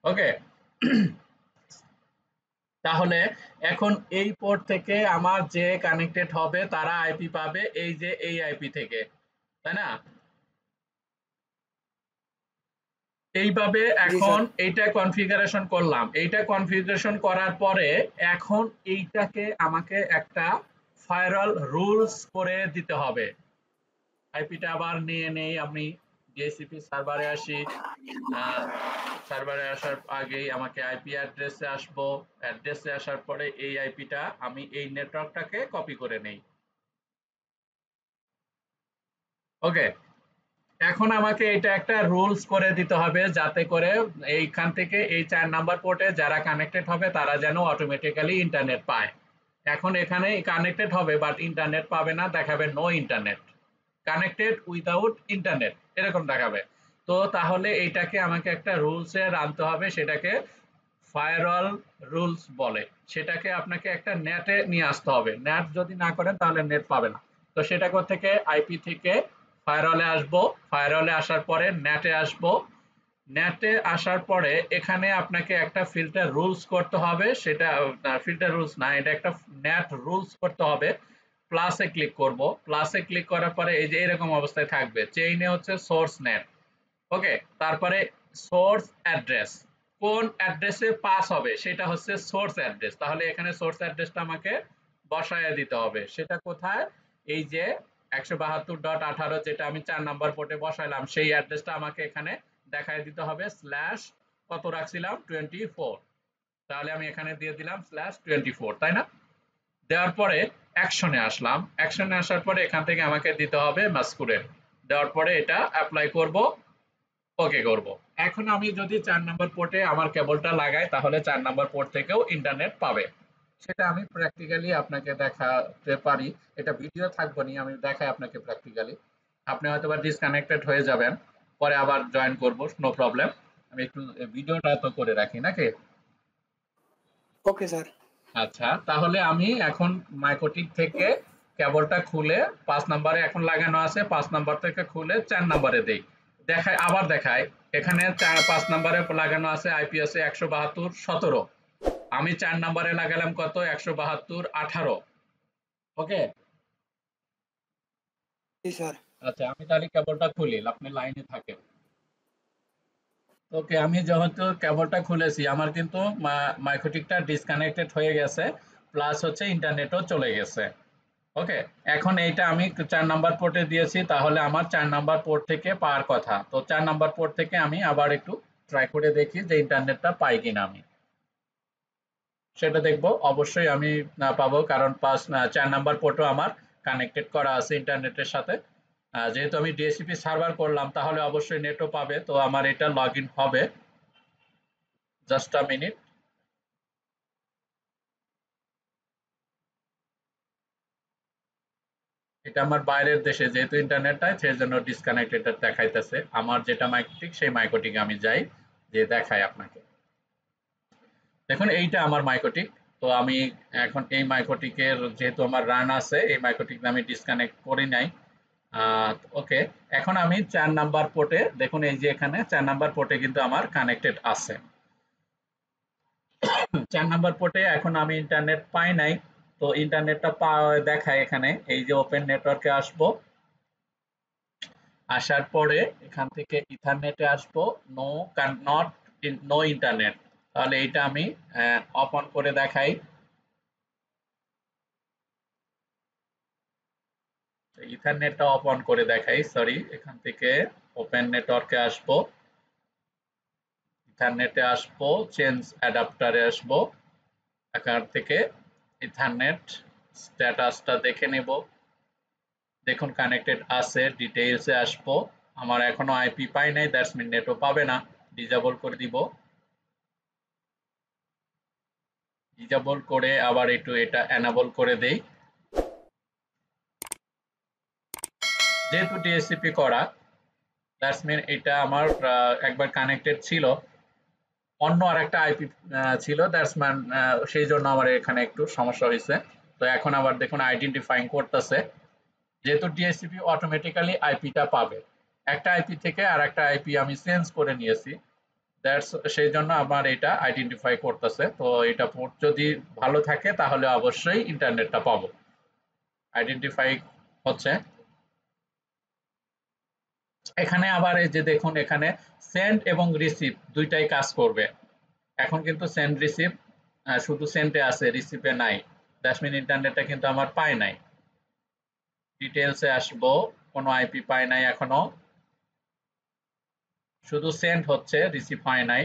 Speaker 1: ওকে, তাহলে এখন এই পোর্ট থেকে আমার যে কানেক্টেড হবে তারা আইপি পাবে এই যে এই আইপি থেকে, তাই না? এইভাবে
Speaker 2: জি
Speaker 1: এখন
Speaker 2: স্যার।
Speaker 1: এইটা কনফিগারেশন করলাম। এইটা কনফিগারেশন করার পরে এখন এইটাকে আমাকে একটা ফায়ারওয়াল রুলস করে দিতে হবে। আইপিটা আবার নিয়ে নেই, আমি ডিএসসিপি সার্ভারে আসি। সার্ভারে আসার আগেই আমাকে আইপি অ্যাড্রেসে আসবো। অ্যাড্রেসে আসার পরে এই আইপিটা আমি এই নেটওয়ার্কটাকে কপি করে নেই। ওকে, এখন আমাকে এটা একটা রুলস করে দিতে হবে যাতে করে এইখান থেকে এই 4 নাম্বার পোর্টে যারা কানেক্টেড হবে তারা যেন অটোমেটিক্যালি ইন্টারনেট পায়। এখন এখানে কানেক্টেড হবে বাট ইন্টারনেট পাবে না, দেখাবে no internet, connected without internet, এরকম দেখাবে। তো তাহলে এইটাকে আমাকে একটা রুলসে আনতে হবে, সেটাকে ফায়ারওয়াল রুলস বলে। সেটাকে আপনাকে একটা নেটে নিয়ে আসতে হবে। নেট যদি না করেন তাহলে নেট পাবে না। তো সেটা থেকে আইপি থেকে ফায়ারওয়ালে আসবো। ফায়ারওয়ালে আসার পরে নেটে আসবো। নেটে আসার পরে এখানে আপনাকে একটা ফিল্টার রুলস করতে হবে। সেটা ফিল্টার রুলস না, এটা একটা নেট রুলস করতে হবে। প্লাসে ক্লিক করব। প্লাসে ক্লিক করার পরে এই যে এরকম অবস্থায় থাকবে, চেইনে হচ্ছে সোর্স নেট। ওকে, তারপরে সোর্স অ্যাড্রেস, কোন অ্যাড্রেসে পাস হবে সেটা হচ্ছে সোর্স অ্যাড্রেস। তাহলে এখানে সোর্স অ্যাড্রেসটা আমাকে বসায় দিতে হবে। সেটা কোথায়? এই যে 172.18 যেটা আমি 4 নাম্বার পোর্টে বসাইলাম সেই অ্যাড্রেসটা আমাকে এখানে দেখায় দিতে হবে। স্ল্যাশ কত রাখছিলাম? 24। তাহলে আমি এখানে দিয়ে দিলাম /24, তাই না? দেওয়ার পরে অ্যাকশনে আসলাম। অ্যাকশনে আসার পরে এখান থেকে আমাকে দিতে হবে মাস্কুরেট। দেওয়ার পরে এটা অ্যাপ্লাই করব, ওকে করব। এখন আমি যদি 4 নাম্বার পোর্টে আমার কেবলটা লাগাই তাহলে 4 নাম্বার পোর্ট থেকেও ইন্টারনেট পাবে। সেটা আমি প্র্যাকটিক্যালি আপনাকে দেখাতে পারি। এটা ভিডিও থাকবে না, আমি দেখাই আপনাকে প্র্যাকটিক্যালি। আপনি হয়তোবা ডিসকানেক্টেড হয়ে যাবেন, পরে আবার জয়েন করব, নো প্রবলেম। আমি একটু ভিডিওটা তো করে রাখি নাকি?
Speaker 2: Okay sir.
Speaker 1: আচ্ছা, তাহলে আমি এখন মাইকোটিক থেকে কেবলটা খুলে 5 নাম্বারে এখন লাগানো আছে, 5 নাম্বার থেকে খুলে 4 নাম্বারে দেই। দেখায়, আবার দেখায় এখানে 5 নাম্বারে লাগানো আছে আইপি আছে 172.17। আমি 4 নাম্বারে লাগালাম কত? 172.18। ওকে,
Speaker 2: জি স্যার।
Speaker 1: আচ্ছা আমি তাহলে কেবলটা খুলি, আপনি লাইনে থাকেন। ওকে, আমি যেহেতু কেবলটা খুলেছি আমার কিন্তু মাইক্রোটিকটা ডিসকানেক্টেড হয়ে গেছে, প্লাস হচ্ছে ইন্টারনেটও চলে গেছে। ওকে, এখন এইটা আমি 4 নাম্বার পোর্টে দিয়েছি, তাহলে আমার 4 নাম্বার পোর্ট থেকে পাওয়ার কথা। তো 4 নাম্বার পোর্ট থেকে আমি আবার একটু ট্রাই করে দেখি যে ইন্টারনেটটা পাই কিনা আমি। সেটা দেখবো, অবশ্যই আমি পাবো, কারণ 4 নাম্বার পোর্টও আমার কানেক্টেড করা আছে ইন্টারনেটের সাথে। যেহেতু আমি ডিএসসিপি সার্ভার করলাম তাহলে অবশ্যই নেটও পাবে, তো আমার এটা লগ ইন হবে। Just a minute. এটা আমার বাইরের দেশে যেহেতু ইন্টারনেটটা সেই জন্য ডিসকানেক্টেড দেখাইতেছে। আমার যেটা মাইক্রোটিক সেই মাইক্রোটিকে আমি যাই, যে দেখাই আপনাকে। দেখুন এইটা আমার মাইক্রোটিক। তো আমি এখন এই মাইক্রোটিকের যেহেতু আমার রান আছে, এই মাইক্রোটিক আমি ডিসকানেক্ট করি নাই। ওকে, এখন আমি 4 নাম্বার পোর্টে দেখুন, এই যে এখানে 4 নাম্বার পোর্টে কিন্তু আমার কানেক্টেড আছে। 4 নাম্বার পোর্টে এখন আমি ইন্টারনেট পাই নাই। তো ইন্টারনেটটা দেখায় এখানে, এই যে ওপেন নেটওয়ার্কে আসবো, আসার পরে এখান থেকে ইথারনেটে আসবো, নো নট নো ইন্টারনেট। তাহলে এইটা আমি অফ অন করে দেখাই। ইথারনেটটা অফ অন করে দেখাই, সরি, এখান থেকে ওপেন নেটওয়ার্কে আসবো, ইথারনেটে আসবো, চেঞ্জ অ্যাডাপ্টারে আসবো, এখান থেকে ইথারনেট স্ট্যাটাসটা দেখে নেব। দেখুন কানেক্টেড আছে, ডিটেইলসে আসবো, আমার এখনো আইপি পাই নাই, দ্যাটস মিন নেটও পাবে না। ডিসেবল করে দিব, ডিসেবল করে আবার একটু এটা এনাবল করে দেই। যেহেতু ডিএসসিপি করা, দ্যাটস মিন এটা আমার একবার কানেক্টেড ছিল, অন্য আরেকটা আইপি ছিল, দ্যাটস মান সেই জন্য আমার এখানে একটু সমস্যা হয়েছে। তো এখন আবার দেখুন আইডেন্টিফাইং করতেছে, যেহেতু ডিএসসিপি অটোমেটিক্যালি আইপিটা পাবে। একটা আইপি থেকে আর একটা আইপি আমি চেঞ্জ করে নিয়েছি, দ্যাটস সেই জন্য আমার এটা আইডেন্টিফাই করতেছে। তো এটা পোর্ট যদি ভালো থাকে তাহলে অবশ্যই ইন্টারনেটটা পাবো। আইডেন্টিফাই হচ্ছে। এখানে আবার এই যে দেখুন, এখানে সেন্ড এবং রিসিভ দুইটাই কাজ করবে। এখন কিন্তু সেন্ড রিসিভ শুধু সেন্ডে আছে, রিসিভে নাই, দ্যাটস মিন ইন্টারনেটটা কিন্তু আমার পায় নাই। ডিটেলসে আসবো, কোনো আইপি পায় নাই এখনো, শুধু সেন্ড হচ্ছে, রিসিভ হয় নাই।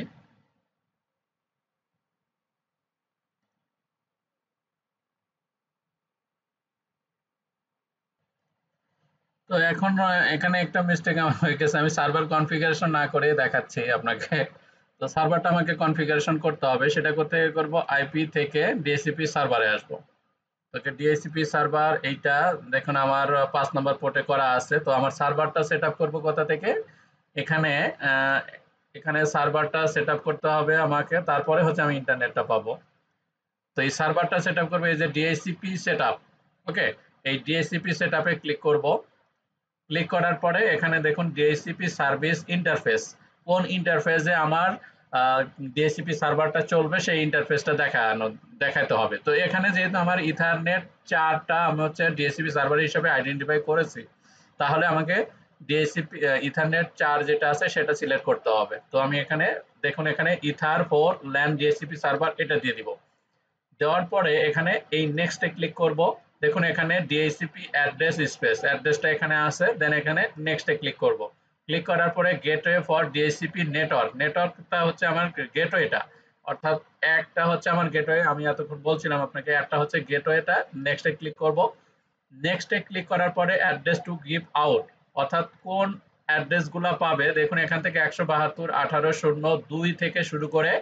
Speaker 1: তো এখন এখানে একটা মিস্টেক আমার হয়ে গেছে, আমি সার্ভার কনফিগারেশন না করে দেখাচ্ছি আপনাকে। তো সার্ভারটা আমাকে কনফিগারেশন করতে হবে, সেটা করতে করব আইপি থেকে ডিএসসিপি সার্ভারে আসবো। ওকে, ডিএসসিপি সার্ভার এইটা দেখুন আমার 5 নাম্বার পোর্টে করা আছে। তো আমার সার্ভারটা সেট আপ করবো কোথা থেকে, এখানে এখানে সার্ভারটা সেট আপ করতে হবে আমাকে, তারপরে হচ্ছে আমি ইন্টারনেটটা পাবো। তো এই সার্ভারটা সেট আপ করবো এই যে ডিএসসিপি সেট আপ। ওকে, এই ডিএসসিপি সেট আপে ক্লিক করবো। ক্লিক করার পরে এখানে দেখুন ডিএসসিপি সার্ভিস ইন্টারফেস, কোন ইন্টারফেসে আমার ডিএসসিপি সার্ভারটা চলবে সেই ইন্টারফেসটা দেখাতে হবে। তো এখানে যেহেতু আমার ইথারনেট 4টা আমি হচ্ছে ডিএসসিপি সার্ভার হিসেবে আইডেন্টিফাই করেছি, তাহলে আমাকে ডিএসসিপি ইথারনেট 4 যেটা আছে সেটা সিলেক্ট করতে হবে। তো আমি এখানে দেখুন, এখানে ইথার 4 ল্যান ডিএসসিপি সার্ভার এটা দিয়ে দিব। দেওয়ার পরে এখানে এই নেক্সটে ক্লিক করব। দেখুন এখানে ডিএইচসিপি অ্যাড্রেস স্পেস অ্যাড্রেসটা এখানে আছে, দেন এখানে নেক্সটে ক্লিক করব। ক্লিক করার পরে গেটওয়ে ফর ডিএইচসিপি নেটওয়ার্ক, নেটওয়ার্কটা হচ্ছে আমার গেটওয়েটা, অর্থাৎ একটা হচ্ছে আমার গেটওয়ে, আমি এতক্ষণ বলছিলাম আপনাকে একটা হচ্ছে গেটওয়েটা। নেক্সটে ক্লিক করব। নেক্সটে ক্লিক করার পরে অ্যাড্রেস টু গিভ আউট, অর্থাৎ কোন অ্যাড্রেসগুলো পাবে। দেখুন এখান থেকে 172.18.0.2 থেকে শুরু করে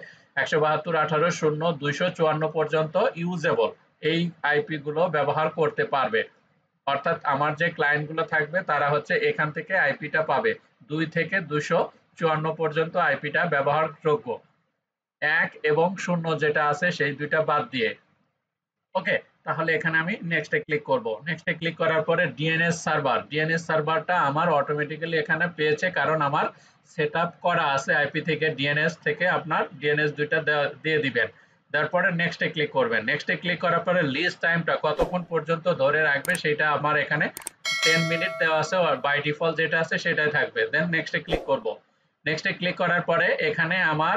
Speaker 1: 172.18.0.254 পর্যন্ত ইউজেবল এই আইপি গুলো ব্যবহার করতে পারবে। অর্থাৎ আমার যে ক্লায়েন্ট গুলো থাকবে তারা হচ্ছে এখান থেকে আইপিটা পাবে, 2 থেকে 254 পর্যন্ত আইপিটা ব্যবহারযোগ্য, 1 এবং 0 যেটা আছে সেই দুইটা বাদ দিয়ে। ওকে, তাহলে এখানে আমি নেক্সটে ক্লিক করব। নেক্সটে ক্লিক করার পরে ডিএনএস সার্ভার, ডিএনএস সার্ভারটা আমার অটোমেটিক্যালি এখানে পেয়েছে, কারণ আমার সেট আপ করা আছে আইপি থেকে, ডিএনএস থেকে আপনার ডিএনএস দুইটা দিয়ে দিবেন। তারপরে নেক্সটে ক্লিক করবেন। নেক্সটে ক্লিক করার পরে লিস্ট টাইমটা কতক্ষণ পর্যন্ত ধরে রাখবে সেটা আমার এখানে 10 মিনিট দেওয়া আছে, আর বাই ডিফল্ট যেটা আছে সেটাই থাকবে। দেন নেক্সটে ক্লিক করব। নেক্সটে ক্লিক করার পরে এখানে আমার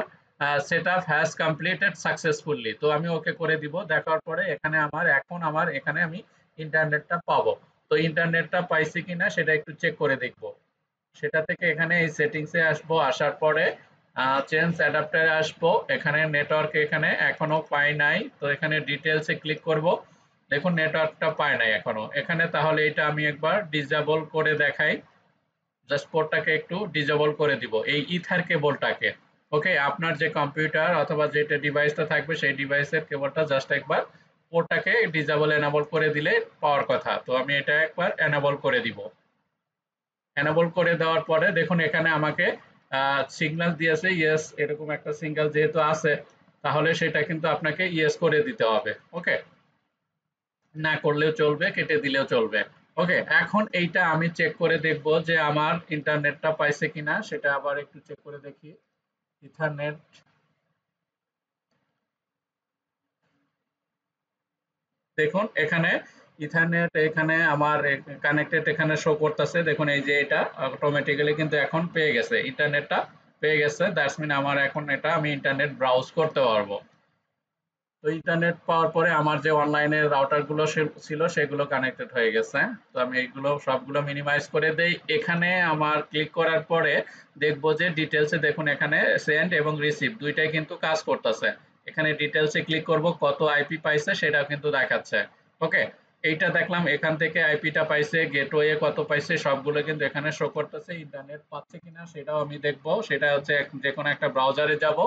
Speaker 1: সেটআপ হ্যাজ কমপ্লিটেড সাকসেসফুলি, তো আমি ওকে করে দিব। দেখার পরে এখানে এখন আমার এখানে আমি ইন্টারনেটটা পাবো। তো ইন্টারনেটটা পাইছি কিনা সেটা একটু চেক করে দেখব। সেটা থেকে এখানে এই সেটিংসে আসবো, আসার পরে চেঞ্জ অ্যাডাপ্টারে আসবো। এখানে নেটওয়ার্ক এখানে এখনো পাই নাই, তো এখানে ডিটেলসে ক্লিক করব। দেখুন নেটওয়ার্কটা পায় নাই এখনো এখানে, তাহলে এটা আমি একবার ডিসেবল করে দেখাই। জাস্ট পোর্টটাকে একটু ডিসেবল করে দিব এই ইথার কেবলটাকে। ওকে, আপনার যে কম্পিউটার অথবা যেটা ডিভাইসটা থাকবে সেই ডিভাইসের কেবলটা জাস্ট একবার পোর্টটাকে ডিসেবল এনেবল করে দিলে পাওয়ার কথা। তো আমি এটা একবার এনেবল করে দিব। এনেবল করে দেওয়ার পরে দেখুন এখানে আমাকে সিগন্যাল দিয়েছে ইয়েস, এরকম একটা সিঙ্গেল যেহেতু আছে তাহলে সেটা কিন্তু আপনাকে ইয়েস করে দিতে হবে। ওকে, না করলেও চলবে, কেটে দিলেও চলবে। ওকে, এখন এইটা আমি চেক করে দেখব যে আমার ইন্টারনেটটা পাইছে কিনা, সেটা আবার একটু চেক করে দেখি। ইথারনেট, দেখুন এখানে ইথারনেট এখানে আমার কানেক্টেড এখানে শো করতেছে। দেখুন এই যে এটা অটোমেটিক্যালি কিন্তু এখন পেয়ে গেছে, ইন্টারনেটটা পেয়ে গেছে। দ্যাটস মিন আমার এখন এটা আমি ইন্টারনেট ব্রাউজ করতে পারবো। তো ইন্টারনেট পাওয়ার পরে আমার যে অনলাইনে রাউটার গুলো ছিল সেগুলো কানেক্টেড হয়ে গেছে। তো আমি এইগুলো সবগুলো মিনিমাইজ করে দেই। এখানে আমার ক্লিক করার পরে দেখবো যে ডিটেলসে দেখুন এখানে সেন্ড এবং রিসিভ দুইটাই কিন্তু কাজ করতেছে। এখানে ডিটেলসে ক্লিক করব, কত আইপি পাইছে সেটাও কিন্তু দেখাচ্ছে। ওকে, এইটা দেখলাম এখান থেকে আইপিটা পাইছে, গেটওয়ে কত পাইছে সবগুলো কিন্তু এখানে শো করতেছে। ইন্টারনেট পাচ্ছে কিনা সেটাও আমি দেখবো। সেটা হচ্ছে যে কোনো একটা ব্রাউজারে যাব,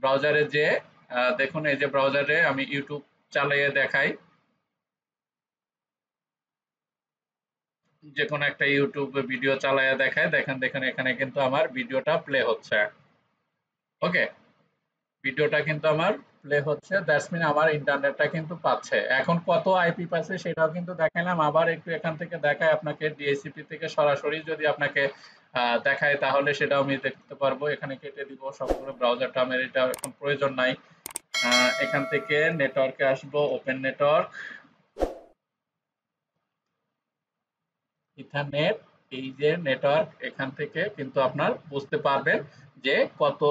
Speaker 1: ব্রাউজারে যে দেখুন এই যে ব্রাউজারে আমি ইউটিউব চালিয়ে দেখাই, যে কোনো একটা ইউটিউব ভিডিও চালায়া দেখায়। দেখেন দেখেন এখানে কিন্তু আমার ভিডিওটা প্লে হচ্ছে। ওকে, ভিডিওটা কিন্তু আমার প্লে হচ্ছে, দ্যাটস মিন আমার ইন্টারনেটটা কিন্তু পাচ্ছে। এখন কত আইপি পাচ্ছে সেটাও কিন্তু দেখালাম। আবার একটু এখান থেকে দেখায় আপনাকে ডিএসসিপি থেকে সরাসরি যদি আপনাকে দেখায় তাহলে সেটাও আমি দেখতে পারবো। এখানে কেটে দিব সবগুলো, ব্রাউজারটা আমার এটা এখন প্রয়োজন নাই। এখান থেকে নেটওয়ার্কে আসবো, ওপেন নেটওয়ার্ক, ইথারনেট, এই যে নেটওয়ার্ক, এখান থেকে কিন্তু আপনার বুঝতে পারবেন যে কত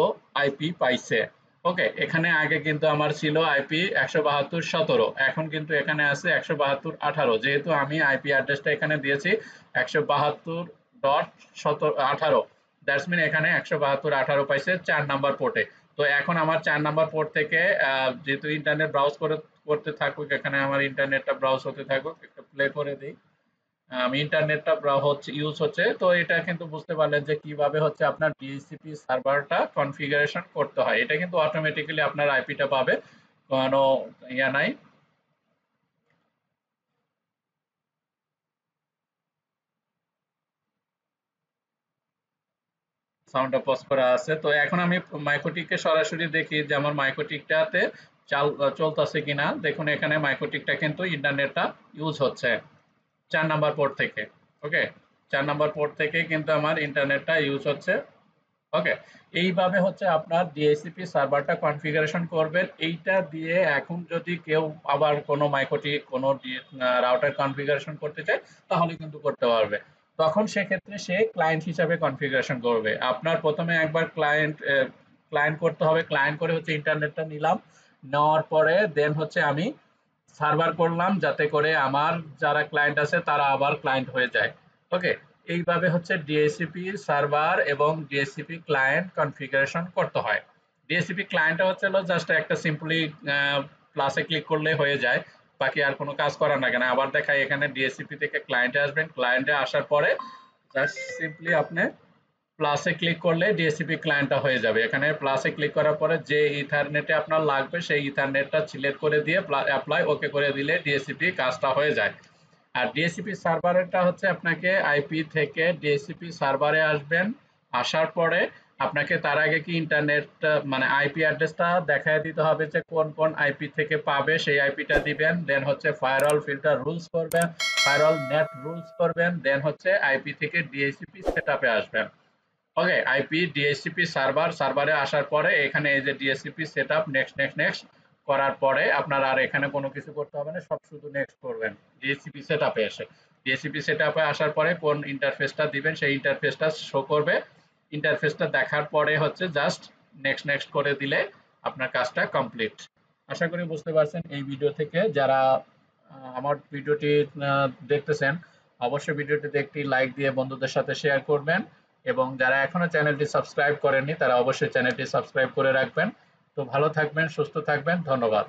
Speaker 1: আইপি পাইছে। ওকে, এখানে আগে কিন্তু আমার ছিল আইপি 172.17, এখন কিন্তু এখানে আছে 172.18। যেহেতু আমি আইপি অ্যাড্রেসটা এখানে দিয়েছি 172.18, দ্যাটস মিন এখানে 172.18 পাইছে 4 নাম্বার পোর্টে। তো এখন আমার 4 নাম্বার পোর্ট থেকে যেহেতু ইন্টারনেট ব্রাউজ করতে থাকুক, এখানে আমার ইন্টারনেটটা ব্রাউজ হতে থাকুক, একটা প্লে করে দিই। ইন্টারনেটটা ইউজ হচ্ছে। তো এটা কিন্তু বুঝতে পারলেন যে কিভাবে হচ্ছে আপনার ডিএসসিপি সার্ভারটা কনফিগারেশন করতে হয়। এটা কিন্তু অটোমেটিক্যালি আপনার আইপিটা পাবে, কোনো ইয়া নাই। সাউন্ডটা পজ করা আছে। তো এখন আমি মাইক্রোটিককে সরাসরি দেখি যে আমার মাইক্রোটিকটাতে চলতেছে কিনা। দেখুন এখানে মাইক্রোটিকটা কিন্তু ইন্টারনেটটা ইউজ হচ্ছে 4 নাম্বার পোর্ট থেকে। ওকে, 4 নাম্বার পোর্ট থেকে কিন্তু আমার ইন্টারনেটটা ইউজ হচ্ছে। ওকে, এইভাবে হচ্ছে আপনার ডিএসসিপি সার্ভারটা কনফিগারেশন করবেন। এইটা দিয়ে এখন যদি কেউ আবার কোনো মাইক্রোটিক কোনো রাউটার কনফিগারেশন করতে চায় তাহলে কিন্তু করতে পারবে। তখন সেক্ষেত্রে সে ক্লায়েন্ট হিসাবে কনফিগারেশন করবে। আপনার প্রথমে একবার ক্লায়েন্ট করতে হবে। ক্লায়েন্ট করে হচ্ছে ইন্টারনেটটা নিলাম, নেওয়ার পরে দেন হচ্ছে আমি সার্ভার করলাম যাতে করে আমার যারা ক্লায়েন্ট আছে তারা আবার ক্লায়েন্ট হয়ে যায়। ওকে, এইভাবে হচ্ছে ডিএসসিপি সার্ভার এবং ডিএসসিপি ক্লায়েন্ট কনফিগারেশন করতে হয়। ডিএসসিপি ক্লায়েন্টটা হচ্ছে হলো জাস্ট একটা সিম্পলি প্লাসে ক্লিক করলে হয়ে যায়, বাকি আর কোনো কাজ করার লাগে না। আবার দেখাই এখানে ডিএসসিপি থেকে ক্লায়েন্টে আসবেন, ক্লায়েন্টে আসার পরে জাস্ট সিম্পলি আপনি প্লাসে ক্লিক করলে ডিএসসিপি ক্লায়েন্টটা হয়ে যাবে। এখানে প্লাসে ক্লিক করার পরে যে ইথারনেটে আপনার লাগবে সেই ইথারনেটটা সিলেক্ট করে দিয়ে অ্যাপ্লাই ওকে করে দিলে ডিএসসিপি কাজটা হয়ে যায়। আর ডিএসসিপি সার্ভারেরটা হচ্ছে আপনাকে আইপি থেকে ডিএসসিপি সার্ভারে আসবেন, আসার পরে আপনাকে তার আগে কি ইন্টারনেট মানে আইপি অ্যাড্রেসটা দেখায় দিতে হবে যে কোন কোন আইপি থেকে পাবে, সেই আইপিটা দিবেন। দেন হচ্ছে ফায়ারওয়াল ফিল্টার রুলস করবেন, ফায়ারওয়াল নেট রুলস করবেন। দেন হচ্ছে আইপি থেকে ডিএসসিপি সেটআপে আসবেন। ওকে, আইপি ডিএসসিপি সার্ভারে আসার পরে এখানে এই যে DSCP setup, next next next করার পরে আপনার আর এখানে কোনো কিছু করতে হবে না, সব শুধু নেক্সট করবেন। ডিএসসিপি সেটআপে এসে ডিএসসিপি সেটআপে আসার পরে কোন ইন্টারফেসটা দিবেন সেই ইন্টারফেসটা শো করবে। ইন্টারফেসটা দেখার পরে হচ্ছে জাস্ট নেক্সট করে দিলে আপনার কাজটা কমপ্লিট। আশা করি বুঝতে পারছেন এই ভিডিও থেকে। যারা আমার ভিডিওটি দেখতেছেন অবশ্যই ভিডিওটিতে একটি লাইক দিয়ে বন্ধুদের সাথে শেয়ার করবেন, এবং যারা এখনো চ্যানেলটি সাবস্ক্রাইব করেননি তারা অবশ্যই চ্যানেলটি সাবস্ক্রাইব করে রাখবেন। তো ভালো থাকবেন, সুস্থ থাকবেন, ধন্যবাদ।